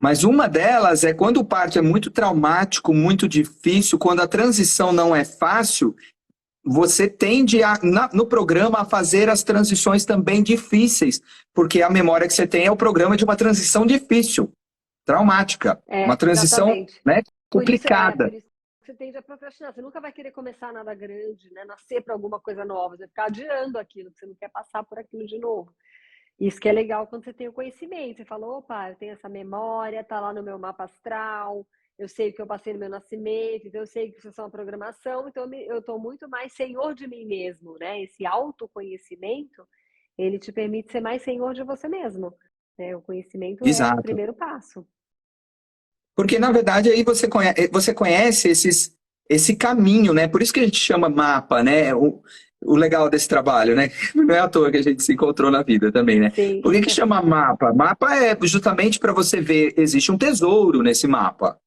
Mas uma delas é quando o parto é muito traumático, muito difícil, quando a transição não é fácil, você tende no programa a fazer as transições também difíceis, porque a memória que você tem é o programa de uma transição difícil, traumática, uma transição, exatamente. né, Por complicada. isso que você tende a procrastinar. Você nunca vai querer começar nada grande, né? Nascer para alguma coisa nova. Você vai ficar adiando aquilo, porque você não quer passar por aquilo de novo. Isso que é legal quando você tem o conhecimento. Você fala, opa, eu tenho essa memória, tá lá no meu mapa astral, eu sei o que eu passei no meu nascimento, então eu sei que isso é uma programação, então eu estou muito mais senhor de mim mesmo, né? Esse autoconhecimento, ele te permite ser mais senhor de você mesmo, né? O conhecimento é o Exato. primeiro passo. Porque, na verdade, aí você conhece esse caminho, né? Por isso que a gente chama mapa, né? O legal desse trabalho, né? Não é à toa que a gente se encontrou na vida também, né? Sim, Por que chama mapa? Mapa é justamente para você ver, existe um tesouro nesse mapa,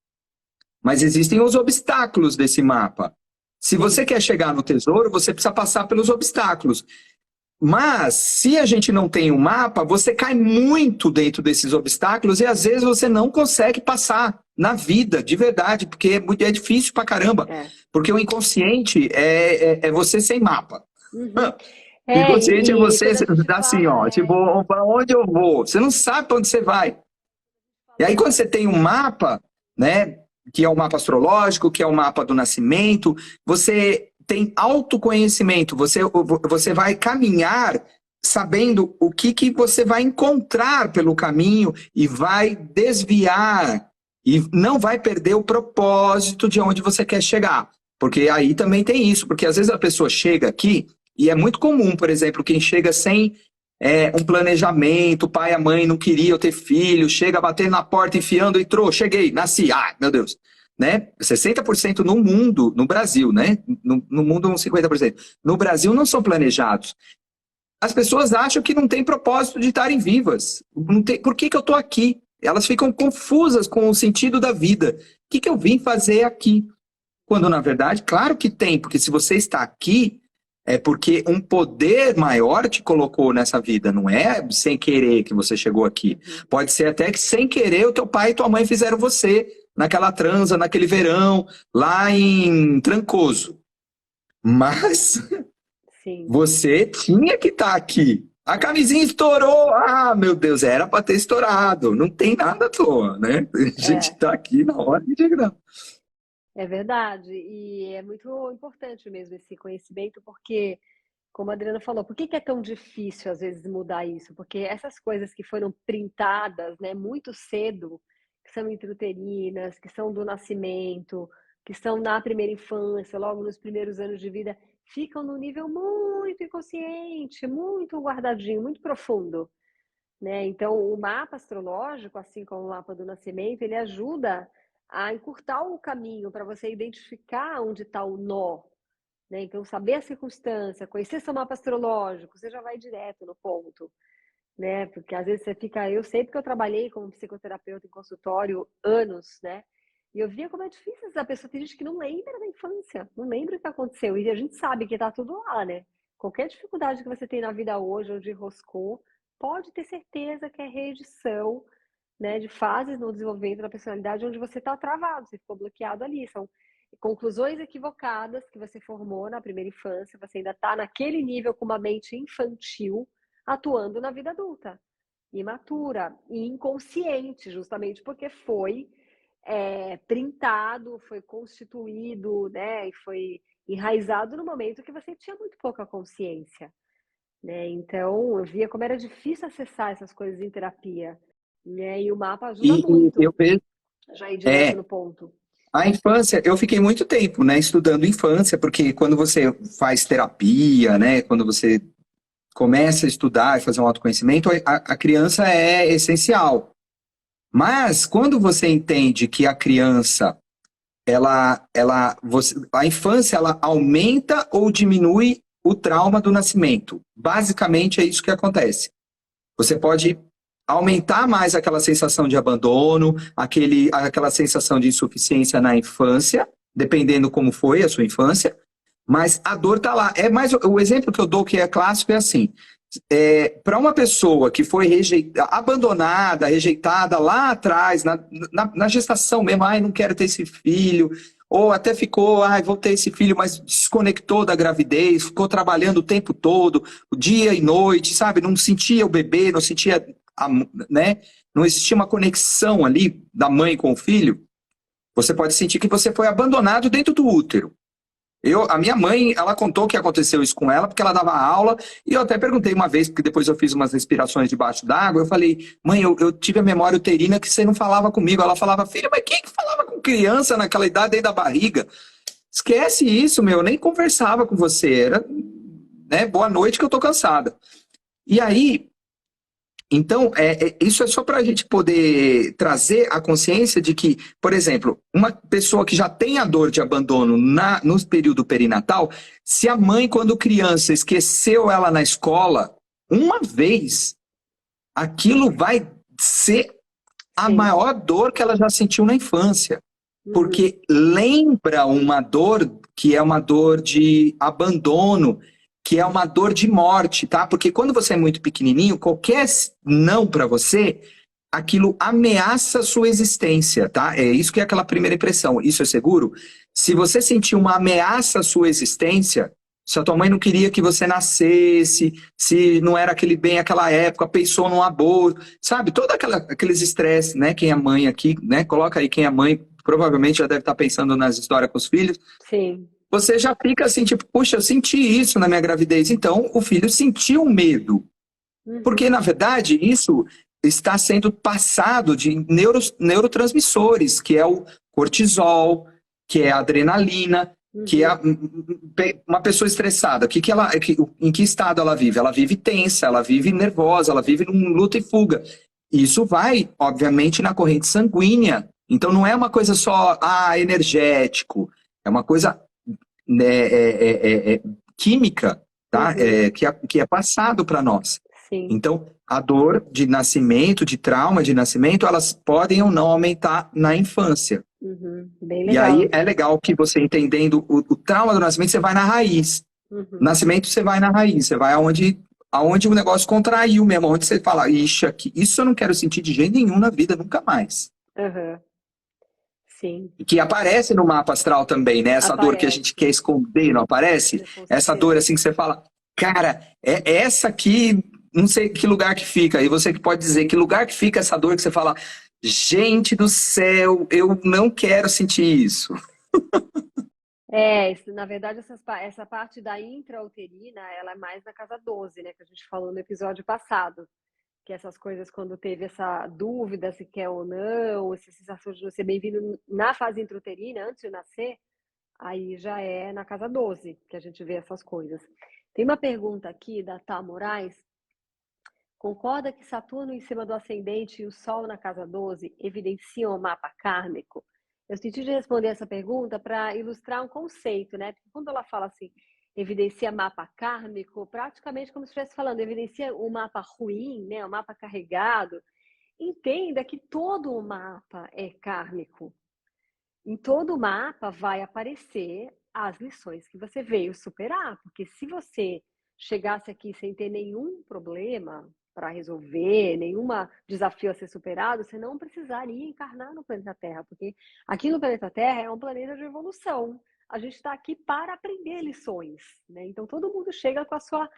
mas existem os obstáculos desse mapa. Se você sim. quer chegar no tesouro, você precisa passar pelos obstáculos. Mas, se a gente não tem um mapa, você cai muito dentro desses obstáculos e às vezes você não consegue passar na vida, de verdade, porque é difícil pra caramba. É. Porque o inconsciente é você sem mapa. Uhum. O É, inconsciente é e você quando a gente assim, fala, ó, tipo, pra onde eu vou? Você não sabe pra onde você vai. E aí, quando você tem um mapa, né, que é o mapa astrológico, que é o mapa do nascimento, você tem autoconhecimento, você vai caminhar sabendo o que você vai encontrar pelo caminho e vai desviar e não vai perder o propósito de onde você quer chegar. Porque aí também tem isso, porque às vezes a pessoa chega aqui e é muito comum, por exemplo, quem chega sem um planejamento, o pai e a mãe não queriam ter filho, chega batendo na porta, enfiando, entrou, cheguei, nasci, meu Deus, né? 60% no mundo, no Brasil, né? No mundo, uns 50%. No Brasil não são planejados. As pessoas acham que não tem propósito de estarem vivas. Não tem, por que eu estou aqui? Elas ficam confusas com o sentido da vida. O que eu vim fazer aqui? Quando, na verdade, claro que tem, porque se você está aqui, é porque um poder maior te colocou nessa vida, não é sem querer que você chegou aqui. Pode ser até que sem querer o teu pai e tua mãe fizeram você naquela transa, naquele verão, lá em Trancoso. Mas sim, você tinha que estar aqui. A camisinha estourou. Ah, meu Deus, era para ter estourado. Não tem nada à toa, né? A gente é. está aqui na hora de não. É verdade, e é muito importante mesmo esse conhecimento, porque, como a Adriana falou, por que que é tão difícil às vezes mudar isso? Porque essas coisas que foram printadas, né, muito cedo, que são intrauterinas, que são do nascimento, que são na primeira infância, logo nos primeiros anos de vida, ficam no nível muito inconsciente, muito guardadinho, muito profundo, né? Então, o mapa astrológico, assim como o mapa do nascimento, ele ajuda a encurtar o caminho para você identificar onde está o nó, né? Então, saber a circunstância, conhecer seu mapa astrológico, você já vai direto no ponto, né? Porque às vezes você fica, eu sei porque eu trabalhei como psicoterapeuta em consultório anos, né? E eu via como é difícil, a pessoa tem gente que não lembra da infância, não lembra o que aconteceu, e a gente sabe que tá tudo lá, né? Qualquer dificuldade que você tem na vida hoje, onde enroscou, pode ter certeza que é reedição, né, de fases no desenvolvimento da personalidade onde você está travado, você ficou bloqueado ali. São conclusões equivocadas que você formou na primeira infância, você ainda está naquele nível com uma mente infantil atuando na vida adulta, imatura e inconsciente, justamente porque foi printado, foi constituído, né, e foi enraizado no momento que você tinha muito pouca consciência, né? Então, eu via como era difícil acessar essas coisas em terapia, né? E o mapa ajuda E eu muito, vejo, já ir direto é, no ponto. a infância, eu fiquei muito tempo, né, estudando infância, porque quando você faz terapia, né, quando você começa a estudar e fazer um autoconhecimento, a criança é essencial. Mas quando você entende que a criança, a infância, ela aumenta ou diminui o trauma do nascimento. Basicamente é isso que acontece. Você pode aumentar mais aquela sensação de abandono, aquela sensação de insuficiência na infância, dependendo como foi a sua infância, mas a dor tá lá. É mais o exemplo que eu dou que é clássico é assim: para uma pessoa que foi abandonada, rejeitada lá atrás, na gestação mesmo, ai, não quero ter esse filho, ou até ficou, ai, vou ter esse filho, mas desconectou da gravidez, ficou trabalhando o tempo todo, dia e noite, sabe? Não sentia o bebê, não sentia, né? Não existia uma conexão ali da mãe com o filho. Você pode sentir que você foi abandonado dentro do útero. A minha mãe, ela contou que aconteceu isso com ela, porque ela dava aula, e eu até perguntei uma vez, porque depois eu fiz umas respirações debaixo d'água, eu falei, mãe, eu tive a memória uterina que você não falava comigo. Ela falava, filha, mas quem que falava com criança naquela idade dentro da barriga? Esquece isso, meu, eu nem conversava com você, era, né, boa noite que eu tô cansada. E aí, então, isso é só para a gente poder trazer a consciência de que, por exemplo, uma pessoa que já tem a dor de abandono no período perinatal, se a mãe, quando criança, esqueceu ela na escola, uma vez, aquilo vai ser a Sim. maior dor que ela já sentiu na infância. Uhum. Porque lembra uma dor que é uma dor de abandono, que é uma dor de morte, tá? Porque quando você é muito pequenininho, qualquer não para você, aquilo ameaça a sua existência, tá? É isso que é aquela primeira impressão. Isso é seguro? Se você sentir uma ameaça à sua existência, se a tua mãe não queria que você nascesse, se não era bem aquela época, pensou num aborto, sabe? Todo aqueles estresses, né? Quem é mãe aqui, né? Coloca aí quem é mãe, provavelmente já deve estar pensando nas histórias com os filhos. Sim. Você já fica assim, tipo, puxa, eu senti isso na minha gravidez. Então, o filho sentiu medo. Uhum. Porque, na verdade, isso está sendo passado de neurotransmissores, que é o cortisol, que é a adrenalina, que é uma pessoa estressada. Em que estado ela vive? Ela vive tensa, ela vive nervosa, ela vive num luta e fuga. Isso vai, obviamente, na corrente sanguínea. Então, não é uma coisa só energético. É uma coisa química, tá? Que é passado para nós. Sim. Então, a dor de nascimento, de trauma de nascimento, elas podem ou não aumentar na infância. Bem E legal. aí é legal que você entendendo o trauma do nascimento, você vai na raiz. Nascimento, você vai na raiz, você vai aonde o negócio contraiu mesmo, onde você fala, ixi, aqui, isso eu não quero sentir de jeito nenhum na vida, nunca mais. Sim. E que aparece no mapa astral também, né? Essa dor que a gente quer esconder, não aparece? Essa dor assim que você fala, cara, essa aqui, não sei que lugar que fica. E você que pode dizer que lugar que fica essa dor que você fala, gente do céu, eu não quero sentir isso. Na verdade, essa parte da intrauterina, ela é mais na casa 12, né? Que a gente falou no episódio passado. Que essas coisas, quando teve essa dúvida se quer ou não, essa sensação de não ser bem-vindo na fase intrauterina, antes de nascer, aí já é na casa 12 que a gente vê essas coisas. Tem uma pergunta aqui da Tá Moraes. Concorda que Saturno em cima do ascendente e o Sol na casa 12 evidenciam o mapa kármico? Eu senti de responder essa pergunta para ilustrar um conceito, né? Porque quando ela fala assim, evidencia mapa kármico, praticamente como se estivesse falando, evidencia o mapa ruim, né? O mapa carregado. Entenda que todo o mapa é kármico. Em todo o mapa vai aparecer as lições que você veio superar, porque se você chegasse aqui sem ter nenhum problema para resolver, nenhum desafio a ser superado, você não precisaria encarnar no planeta Terra, porque aqui no planeta Terra é um planeta de evolução. A gente está aqui para aprender lições, né? Então todo mundo chega com a sua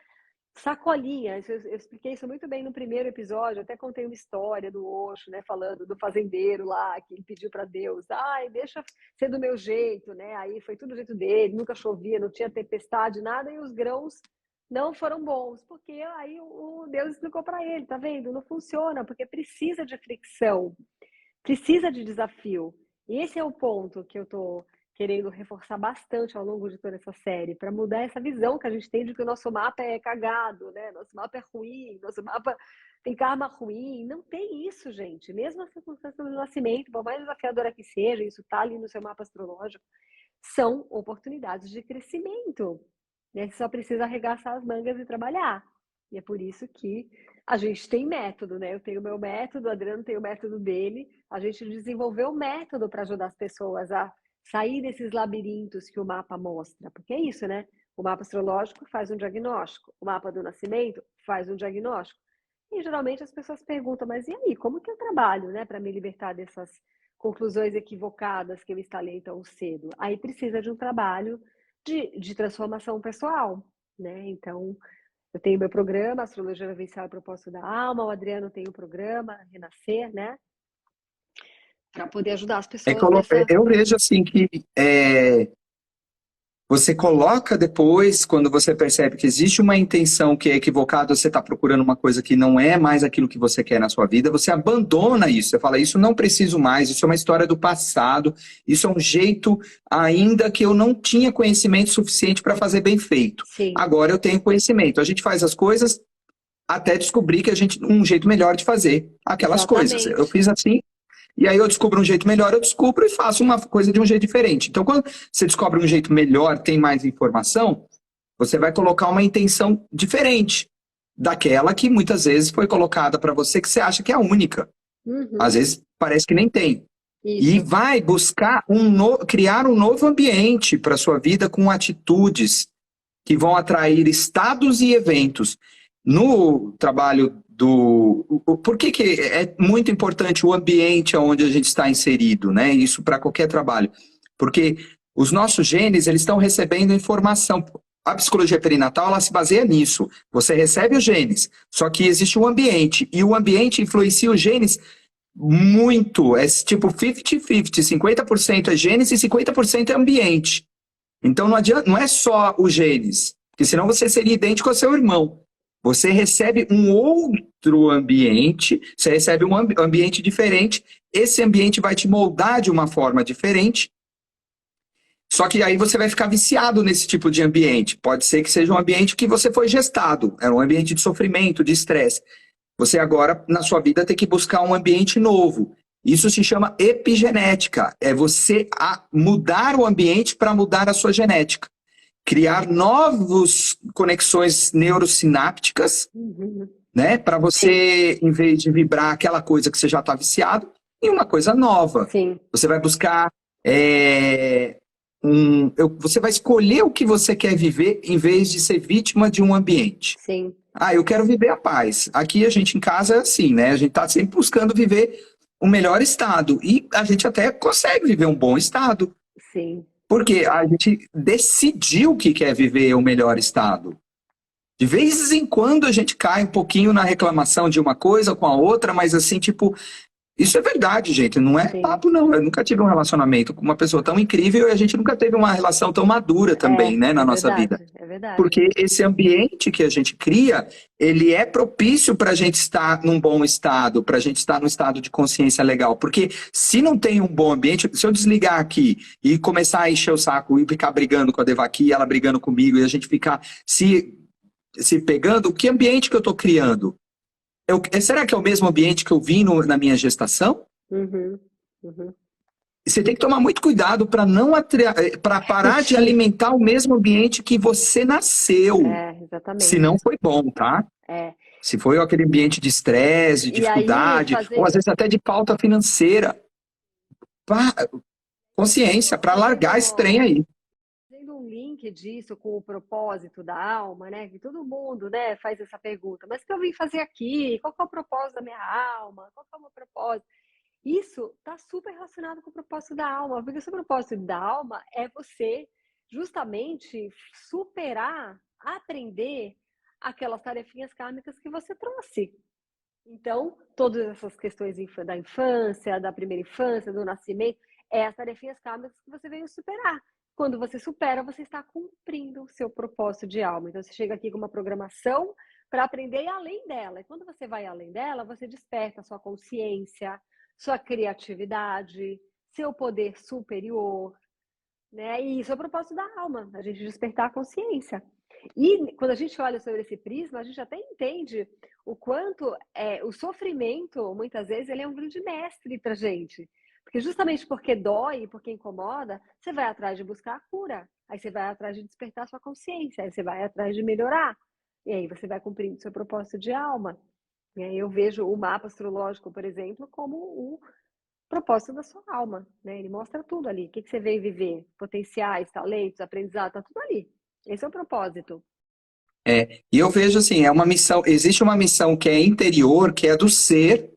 sacolinha. Eu expliquei isso muito bem no primeiro episódio, até contei uma história do Osho, né, falando do fazendeiro lá, que ele pediu para Deus, ai, deixa ser do meu jeito, né? Aí foi tudo do jeito dele, nunca chovia, não tinha tempestade, nada, e os grãos não foram bons, porque aí o Deus explicou para ele, tá vendo? Não funciona, porque precisa de fricção, precisa de desafio. E esse é o ponto que eu tô querendo reforçar bastante ao longo de toda essa série, para mudar essa visão que a gente tem de que o nosso mapa é cagado, né? Nosso mapa é ruim, nosso mapa tem karma ruim. Não tem isso, gente. Mesmo a circunstância do nascimento, por mais desafiadora que seja, isso está ali no seu mapa astrológico, são oportunidades de crescimento, né? Você só precisa arregaçar as mangas e trabalhar. E é por isso que a gente tem método, né? Eu tenho o meu método, o Adriano tem o método dele. A gente desenvolveu o método para ajudar as pessoas a sair desses labirintos que o mapa mostra. Porque é isso, né? O mapa astrológico faz um diagnóstico, o mapa do nascimento faz um diagnóstico. E geralmente as pessoas perguntam, mas e aí, como que eu trabalho, né, para me libertar dessas conclusões equivocadas que eu instalei tão cedo? Aí precisa de um trabalho de transformação pessoal, né? Então, eu tenho meu programa, Astrologia Vivencial e Propósito da Alma, o Adriano tem o programa Renascer, né? Para poder ajudar as pessoas nessa... Eu vejo assim que você coloca depois, quando você percebe que existe uma intenção que é equivocada, você está procurando uma coisa que não é mais aquilo que você quer na sua vida, você abandona isso, você fala, isso não preciso mais, isso é uma história do passado, isso é um jeito ainda que eu não tinha conhecimento suficiente para fazer bem feito. Sim. Agora eu tenho conhecimento, a gente faz as coisas até descobrir que um jeito melhor de fazer aquelas coisas. Eu fiz assim, e aí eu descubro um jeito melhor, eu descubro e faço uma coisa de um jeito diferente. Então, quando você descobre um jeito melhor, tem mais informação, você vai colocar uma intenção diferente daquela que muitas vezes foi colocada para você, que você acha que é a única. Uhum. Às vezes parece que nem tem. Isso. E vai buscar criar um novo ambiente para sua vida com atitudes que vão atrair estados e eventos. No trabalho por que é muito importante o ambiente onde a gente está inserido, né? Isso para qualquer trabalho. Porque os nossos genes, eles estão recebendo informação. A psicologia perinatal, ela se baseia nisso. Você recebe os genes, só que existe um ambiente, e o ambiente influencia os genes muito. É tipo 50-50, 50% é genes e 50% é ambiente. Então não adianta, não é só os genes, porque senão você seria idêntico ao seu irmão. Você recebe um outro ambiente, você recebe um ambiente diferente, esse ambiente vai te moldar de uma forma diferente, só que aí você vai ficar viciado nesse tipo de ambiente. Pode ser que seja um ambiente que você foi gestado, é um ambiente de sofrimento, de estresse. Você agora, na sua vida, tem que buscar um ambiente novo. Isso se chama epigenética, é você mudar o ambiente para mudar a sua genética. Criar novas conexões neurosinápticas, né? Para você, em vez de vibrar aquela coisa que você já está viciado, em uma coisa nova. Sim. Você vai buscar... você vai escolher o que você quer viver em vez de ser vítima de um ambiente. Sim. Eu quero viver a paz. Aqui a gente em casa é assim, né? A gente está sempre buscando viver o melhor estado. E a gente até consegue viver um bom estado. Sim. Porque a gente decidiu que quer viver o melhor estado. De vez em quando a gente cai um pouquinho na reclamação de uma coisa com a outra, mas assim, tipo... Isso é verdade, gente, não é papo, não. Eu nunca tive um relacionamento com uma pessoa tão incrível e a gente nunca teve uma relação tão madura também, né, na nossa vida. É verdade. Porque esse ambiente que a gente cria, ele é propício para a gente estar num bom estado, para a gente estar num estado de consciência legal. Porque se não tem um bom ambiente, se eu desligar aqui e começar a encher o saco e ficar brigando com a Devaki, ela brigando comigo, e a gente ficar se pegando, que ambiente que eu estou criando? Será que é o mesmo ambiente que eu vi na minha gestação? Você tem que tomar muito cuidado para para parar de alimentar o mesmo ambiente que você nasceu. Exatamente. Se não foi bom, tá? Se foi aquele ambiente de estresse, de dificuldade, ou às vezes até de pauta financeira. Consciência, para largar esse trem aí. Fazendo um link disso com o propósito da alma, né? Que todo mundo, né, faz essa pergunta. Mas o que eu vim fazer aqui? Qual que é o propósito da minha alma? Qual que é o meu propósito? Isso está super relacionado com o propósito da alma, porque o seu propósito da alma é você justamente superar, aprender aquelas tarefinhas kármicas que você trouxe. Então, todas essas questões da infância, da primeira infância, do nascimento, as tarefinhas kármicas que você veio superar. Quando você supera, você está cumprindo o seu propósito de alma. Então, você chega aqui com uma programação para aprender além dela. E quando você vai além dela, você desperta a sua consciência, sua criatividade, seu poder superior, né? E isso é o propósito da alma, a gente despertar a consciência. E quando a gente olha sobre esse prisma, a gente até entende o quanto o sofrimento, muitas vezes, ele é um grande mestre para gente. Porque justamente porque dói, porque incomoda, você vai atrás de buscar a cura. Aí você vai atrás de despertar a sua consciência, aí você vai atrás de melhorar. E aí você vai cumprindo seu propósito de alma. E aí eu vejo o mapa astrológico, por exemplo, como o propósito da sua alma, né? Ele mostra tudo ali. O que você veio viver? Potenciais, talentos, aprendizado, tá tudo ali. Esse é o propósito. E eu vejo assim, é uma missão, existe uma missão que é interior, que é do ser,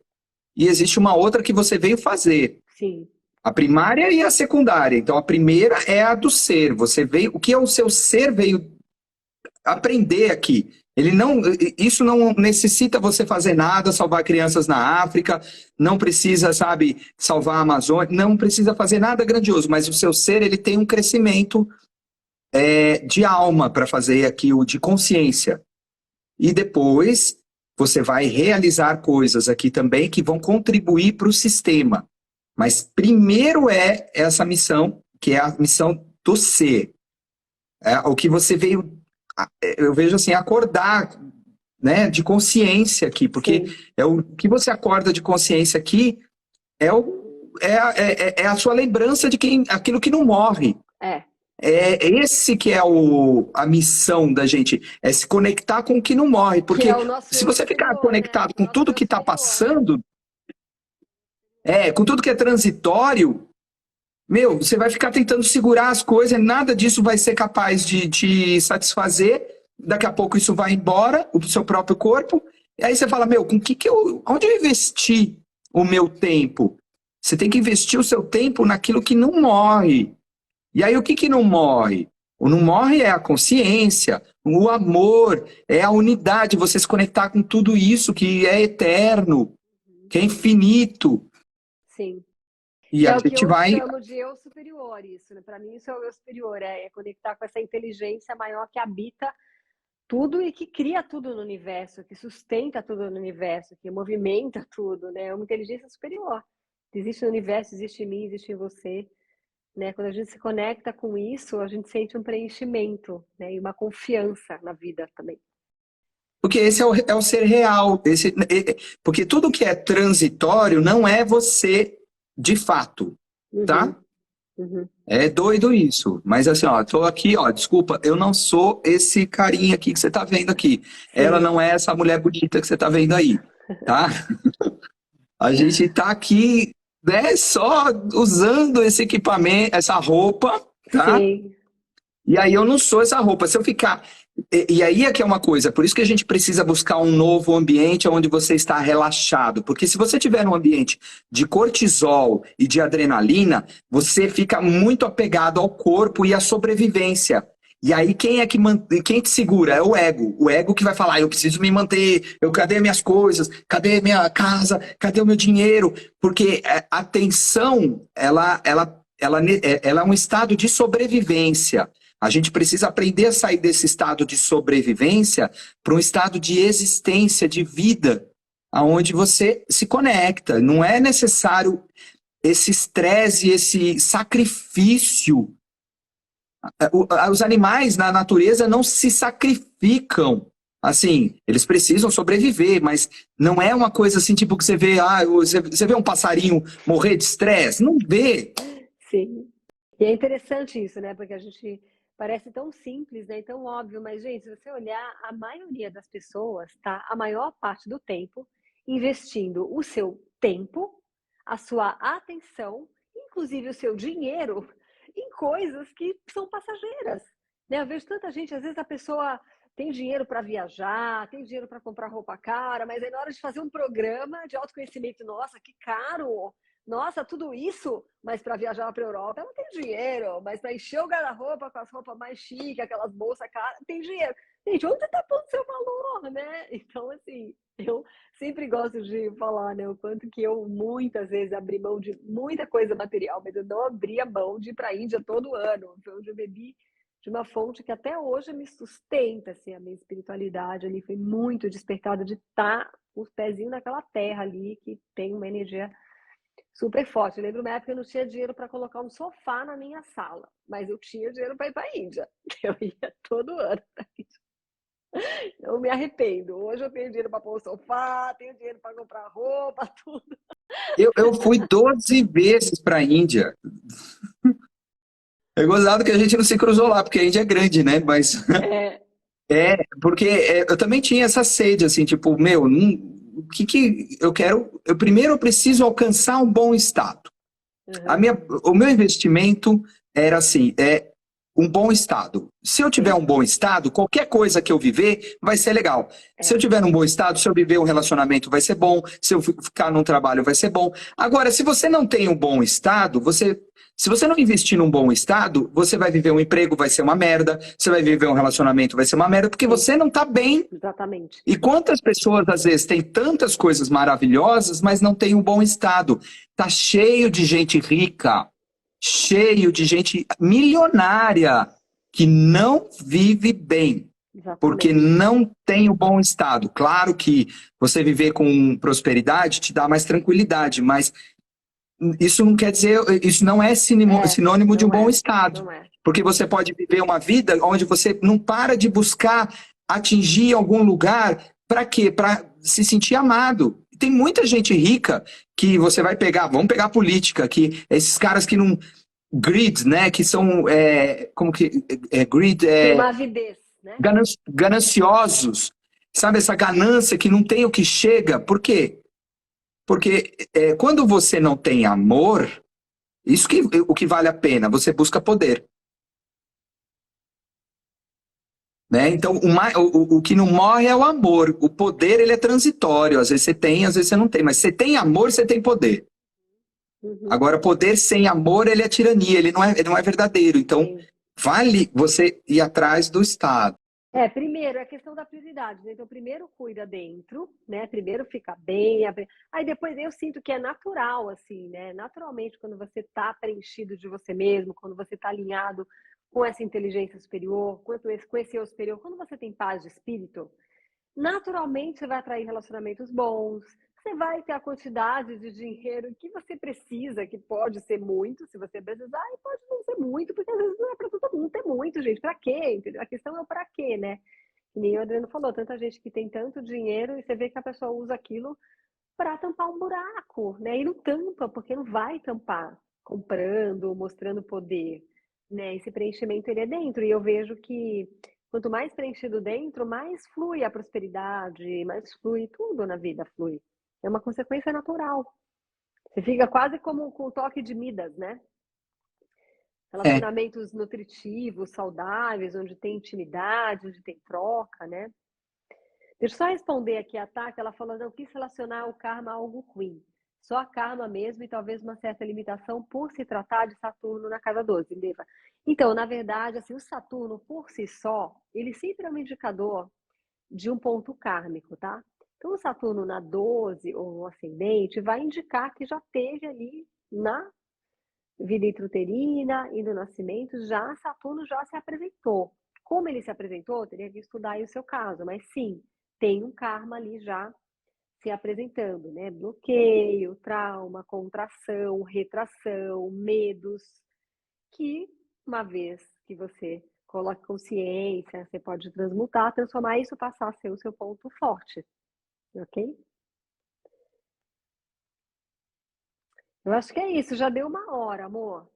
e existe uma outra que você veio fazer. Sim. A primária e a secundária. Então, a primeira é a do ser. Você veio, o que é o seu ser veio aprender aqui. Isso não necessita você fazer nada, salvar crianças na África, não precisa, sabe, salvar a Amazônia, não precisa fazer nada grandioso, mas o seu ser, ele tem um crescimento de alma para fazer aqui, o de consciência. E depois você vai realizar coisas aqui também que vão contribuir para o sistema. Mas primeiro é essa missão, que é a missão do ser. O que você veio, eu vejo assim, acordar, né, de consciência aqui, porque Sim. o que você acorda de consciência aqui é a sua lembrança de aquilo que não morre. É esse que é a missão da gente, é se conectar com o que não morre, porque Que é o nosso se eu você ficar superior, né? conectado com Nosso tudo eu que está superior. passando, com tudo que é transitório, meu, você vai ficar tentando segurar as coisas, nada disso vai ser capaz de te satisfazer, daqui a pouco isso vai embora, o seu próprio corpo, e aí você fala, meu, onde eu investi o meu tempo? Você tem que investir o seu tempo naquilo que não morre. E aí o que não morre? O não morre é a consciência, o amor, é a unidade, você se conectar com tudo isso que é eterno, que é infinito. Sim. E Que a é o que gente eu vai. chamo de eu superior, isso, né? Para mim, isso é o eu superior, é conectar com essa inteligência maior que habita tudo e que cria tudo no universo, que sustenta tudo no universo, que movimenta tudo, né? É uma inteligência superior. Existe no universo, existe em mim, existe em você, né? Quando a gente se conecta com isso, a gente sente um preenchimento, né? E uma confiança na vida também. Porque esse é o ser real. Porque tudo que é transitório não é você de fato, Uhum, tá? uhum. É doido isso. Mas assim, ó, tô aqui, ó, desculpa, eu não sou esse carinha aqui que você tá vendo aqui. Ela Sim, não é essa mulher bonita que você tá vendo aí, tá? A gente tá aqui, né, só usando esse equipamento, essa roupa, tá? sim, E aí eu não sou essa roupa. Se eu ficar. E aí é que é uma coisa, por isso que a gente precisa buscar um novo ambiente onde você está relaxado. Porque se você tiver um ambiente de cortisol e de adrenalina, você fica muito apegado ao corpo e à sobrevivência. E aí quem te segura? É o ego. O ego que vai falar, eu preciso me manter, cadê minhas coisas? Cadê minha casa? Cadê o meu dinheiro? Porque a tensão, ela é um estado de sobrevivência. A gente precisa aprender a sair desse estado de sobrevivência para um estado de existência, de vida, aonde você se conecta. Não é necessário esse estresse, esse sacrifício. Os animais na natureza não se sacrificam. Assim, eles precisam sobreviver, mas não é uma coisa assim, tipo, que você vê, você vê um passarinho morrer de estresse? Não vê. sim. E é interessante isso, né? Porque a gente parece tão simples, né? E tão óbvio, mas, gente, se você olhar, a maioria das pessoas tá a maior parte do tempo investindo o seu tempo, a sua atenção, inclusive o seu dinheiro, em coisas que são passageiras. né? Eu vejo tanta gente, às vezes a pessoa tem dinheiro para viajar, tem dinheiro para comprar roupa cara, mas aí na hora de fazer um programa de autoconhecimento, nossa, que caro! Nossa, tudo isso, mas para viajar para a Europa ela tem dinheiro, mas para encher o guarda-roupa com as roupas mais chiques, aquelas bolsas caras, tem dinheiro. Gente, onde está pondo seu valor, né? Então, assim, eu sempre gosto de falar, né, o quanto que eu muitas vezes abri mão de muita coisa material, mas eu não abria mão de ir para a Índia todo ano. Foi onde eu bebi de uma fonte que até hoje me sustenta, assim, a minha espiritualidade ali foi muito despertada de estar os pezinhos naquela terra ali que tem uma energia super forte. Eu lembro uma época que eu não tinha dinheiro para colocar um sofá na minha sala, mas eu tinha dinheiro para ir para a Índia. Eu ia todo ano para a Índia. Eu me arrependo. Hoje eu tenho dinheiro para pôr o sofá, tenho dinheiro para comprar roupa, tudo. Eu fui 12 vezes para a Índia. É gozado que a gente não se cruzou lá, porque a Índia é grande, né? Mas É, porque eu também tinha essa sede, assim, tipo, meu, o que eu quero? Primeiro eu preciso alcançar um bom estado. uhum, O meu investimento era assim, um bom estado. Se eu tiver sim, um bom estado, qualquer coisa que eu viver vai ser legal. Se eu é, tiver um bom estado, se eu viver um relacionamento vai ser bom, se eu ficar num trabalho vai ser bom. Agora, se você não tem um bom estado, se você não investir num bom estado, você vai viver um emprego, vai ser uma merda, você vai viver um relacionamento, vai ser uma merda, porque sim, você não está bem. exatamente. E quantas pessoas, às vezes, têm tantas coisas maravilhosas, mas não têm um bom estado? Tá cheio de gente rica, cheio de gente milionária que não vive bem, porque Exatamente. não tem o bom estado. Claro que você viver com prosperidade te dá mais tranquilidade, mas isso não quer dizer, isso não é É, sinônimo de um não bom é, estado. não é. Porque você pode viver uma vida onde você não para de buscar atingir algum lugar. Para quê? Para se sentir amado. Tem muita gente rica que você vai pegar, vamos pegar a política, que esses caras que não. Greed, né? Que são. Como que. Greed Tem uma avidez, né? gananciosos. Sabe, essa ganância que não tem o que chega. Por quê? Porque quando você não tem amor, isso que o que vale a pena, você busca poder. Né? Então, o que não morre é o amor. O poder, ele é transitório. Às vezes você tem, às vezes você não tem. Mas você tem amor, você tem poder. Uhum, Agora, poder sem amor, ele é tirania, ele não é verdadeiro. Então, sim. vale você ir atrás do Estado. Primeiro é a questão da prioridade, né? Então, primeiro cuida dentro, né? Primeiro fica bem, aí depois eu sinto que é natural, assim, né? Naturalmente, quando você está preenchido de você mesmo, quando você está alinhado com essa inteligência superior, com esse eu superior, quando você tem paz de espírito, naturalmente você vai atrair relacionamentos bons, você vai ter a quantidade de dinheiro que você precisa, que pode ser muito, se você precisar, e pode não ser muito, porque às vezes não é para todo mundo ter muito, gente. Para quê? Entendeu? A questão é o para quê, né? Que nem o Adriano falou, tanta gente que tem tanto dinheiro e você vê que a pessoa usa aquilo para tampar um buraco, né? E não tampa, porque não vai tampar comprando, mostrando poder, né? Esse preenchimento ele é dentro e eu vejo que quanto mais preenchido dentro, mais flui a prosperidade, mais flui tudo na vida, flui. É uma consequência natural. Você fica quase como com o toque de Midas, né? É, Relacionamentos nutritivos, saudáveis, onde tem intimidade, onde tem troca, né? Deixa eu só responder aqui a Tá, que ela falou, não quis relacionar o karma a algo ruim. Só a karma mesmo e talvez uma certa limitação por se tratar de Saturno na casa 12, Deva. Então, na verdade, assim, o Saturno por si só, ele sempre é um indicador de um ponto kármico, tá? Então, o Saturno na 12 ou no ascendente vai indicar que já teve ali na vida intrauterina e no nascimento, já Saturno já se apresentou. Como ele se apresentou, teria que estudar aí o seu caso, mas sim, tem um karma ali já se apresentando, né? Bloqueio, trauma, contração, retração, medos, que uma vez que você coloque consciência, você pode transmutar, transformar isso, passar a ser o seu ponto forte, ok? Eu acho que é isso, já deu uma hora, amor.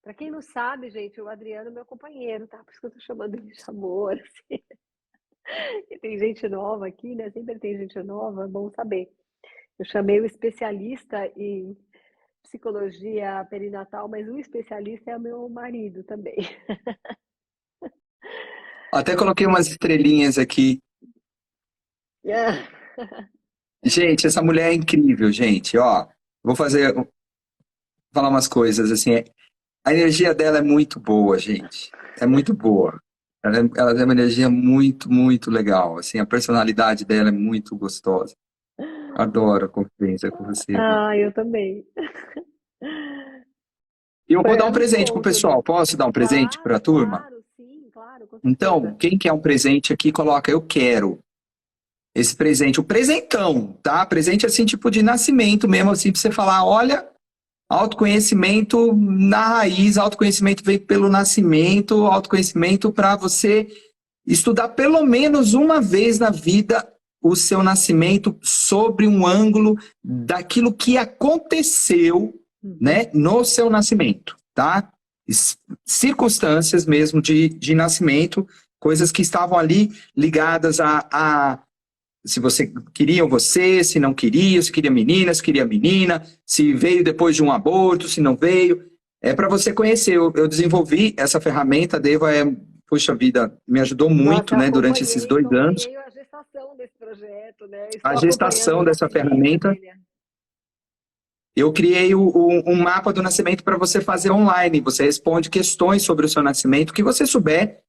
Para quem não sabe, gente, o Adriano é meu companheiro, tá? Por isso que eu tô chamando ele de amor, assim. E tem gente nova aqui, né? Sempre tem gente nova, é bom saber. Eu chamei o especialista em psicologia perinatal, mas o especialista é o meu marido também. Até coloquei umas estrelinhas aqui. Gente, essa mulher é incrível, gente. Ó, vou falar umas coisas assim. A energia dela é muito boa, gente. É muito boa. Ela tem uma energia muito, muito legal. Assim, a personalidade dela é muito gostosa. Adoro a convivência com você, Lu. Ah, eu também. E eu vou dar É, um me presente pro conta, Edu. pessoal. Posso dar um presente para a Claro, turma? claro, sim, claro, com Então, certeza. quem quer um presente aqui, coloca eu quero. Esse presente, o presentão, tá? Presente assim, tipo de nascimento mesmo, assim, pra você falar, olha, autoconhecimento na raiz, autoconhecimento veio pelo nascimento, autoconhecimento para você estudar pelo menos uma vez na vida o seu nascimento sobre um ângulo daquilo que aconteceu, né, no seu nascimento, tá? Circunstâncias mesmo de nascimento, coisas que estavam ali ligadas a se você queria você, se não queria, se queria menina, se queria menina, se veio depois de um aborto, se não veio. É para você conhecer. Eu desenvolvi essa ferramenta, a Deva puxa vida, me ajudou Nossa, muito, eu né, durante esses acompanhei, 2 anos. acompanhei a gestação desse projeto, né? A Estou acompanhando gestação o dessa nascimento ferramenta, dele. eu criei um mapa do nascimento para você fazer online. Você responde questões sobre o seu nascimento, o que você souber.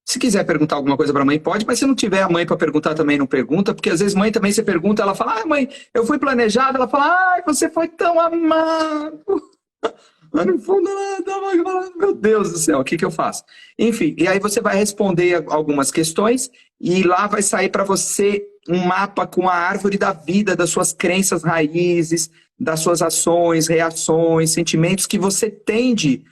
Se quiser perguntar alguma coisa para a mãe, pode, mas se não tiver a mãe para perguntar também, não pergunta, porque às vezes mãe também você pergunta, ela fala, mãe, eu fui planejada, ela fala, você foi tão amado. Mas no fundo ela estava falando, meu Deus do céu, o que que eu faço? Enfim, e aí você vai responder algumas questões e lá vai sair para você um mapa com a árvore da vida, das suas crenças raízes, das suas ações, reações, sentimentos que você tende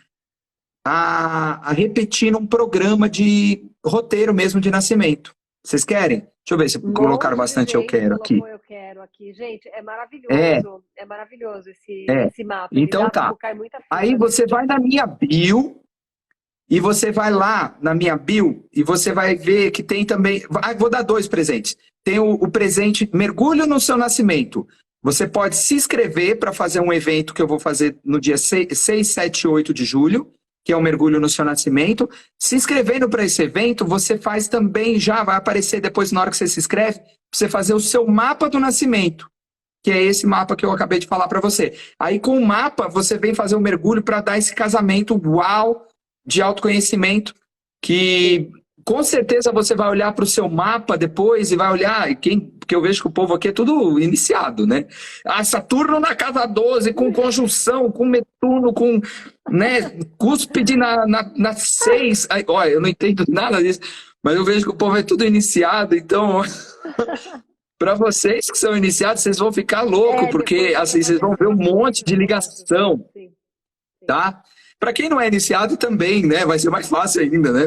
a repetir num programa de roteiro mesmo de nascimento. Vocês querem? Deixa eu ver se Um colocaram monte de bastante eu gente quero aqui. colocou eu quero aqui. Gente, É, é maravilhoso é. esse mapa. Ele Então dá, tá. tipo, cai muita Aí ficha você mesmo. vai na minha bio e você vai lá na minha bio e você vai ver que tem também. Vou dar 2 presentes. Tem o presente Mergulho no seu nascimento. Você pode se inscrever para fazer um evento que eu vou fazer no dia 6, 7 e 8 de julho, que é o Mergulho no seu nascimento. Se inscrevendo para esse evento, você faz também, já vai aparecer depois na hora que você se inscreve, você fazer o seu mapa do nascimento, que é esse mapa que eu acabei de falar para você. Aí com o mapa, você vem fazer um mergulho para dar esse casamento uau de autoconhecimento, que com certeza você vai olhar para o seu mapa depois e vai olhar, porque eu vejo que o povo aqui é tudo iniciado, né? Saturno na casa 12, com conjunção, com Netuno, com, né, cúspide na 6. Olha, eu não entendo nada disso, mas eu vejo que o povo é tudo iniciado, então... Para vocês que são iniciados, vocês vão ficar loucos, porque Depois dá para assim, vocês fazer vão as ver um relações, monte as de pontes. ligação, Sim, sim. tá? Para quem não é iniciado também, né? Vai ser mais fácil ainda, né?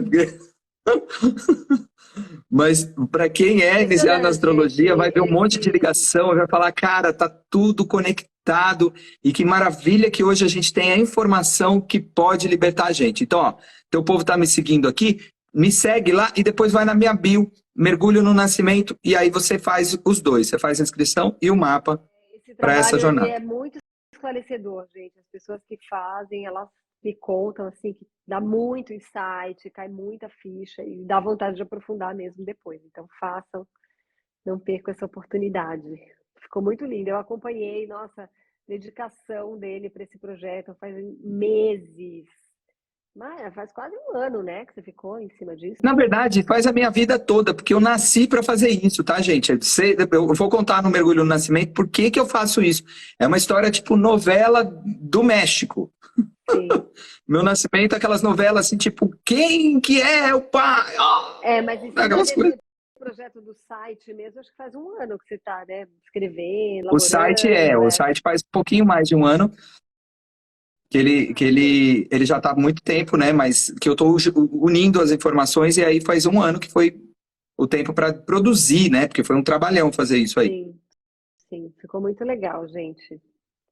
Mas para quem é iniciado na Impressionante astrologia, vai ver um monte de esse. ligação, vai falar, cara, tá tudo conectado e que maravilha que hoje a gente tem a informação que pode libertar a gente. Então, ó, teu povo tá me seguindo aqui, me segue lá e depois vai na minha bio, mergulho no nascimento e aí você faz os dois, você faz a inscrição e o mapa Esse para essa trabalho ele jornada. é muito esclarecedor, gente. As pessoas que fazem, elas me contam assim que dá muito insight, cai muita ficha e dá vontade de aprofundar mesmo depois. Então façam, não percam essa oportunidade. Ficou muito lindo. Eu acompanhei, nossa, dedicação dele para esse projeto faz meses. Mas faz quase um ano, né, que você ficou em cima disso. Na verdade, faz a minha vida toda, porque eu nasci para fazer isso, tá, gente? Eu vou contar no Mergulho no Nascimento por que que eu faço isso. É uma história tipo novela do México. Sim. Meu nascimento, aquelas novelas assim, tipo, quem que é o pai? Mas em cima Aquelas coisas. desse projeto do site mesmo, acho que faz um ano que você está, né, escrevendo, O elaborando. site faz um pouquinho mais de um ano que ele já está há muito tempo, né? Mas que eu estou unindo as informações e aí faz um ano que foi o tempo para produzir, né? Porque foi um trabalhão fazer isso aí. Sim, sim, ficou muito legal, gente.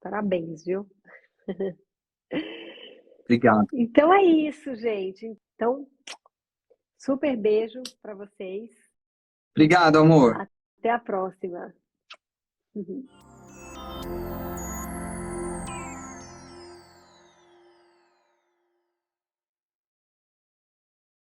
Parabéns, viu? Obrigado. Então é isso, gente. Então, super beijo para vocês. Obrigado, amor. Até a próxima.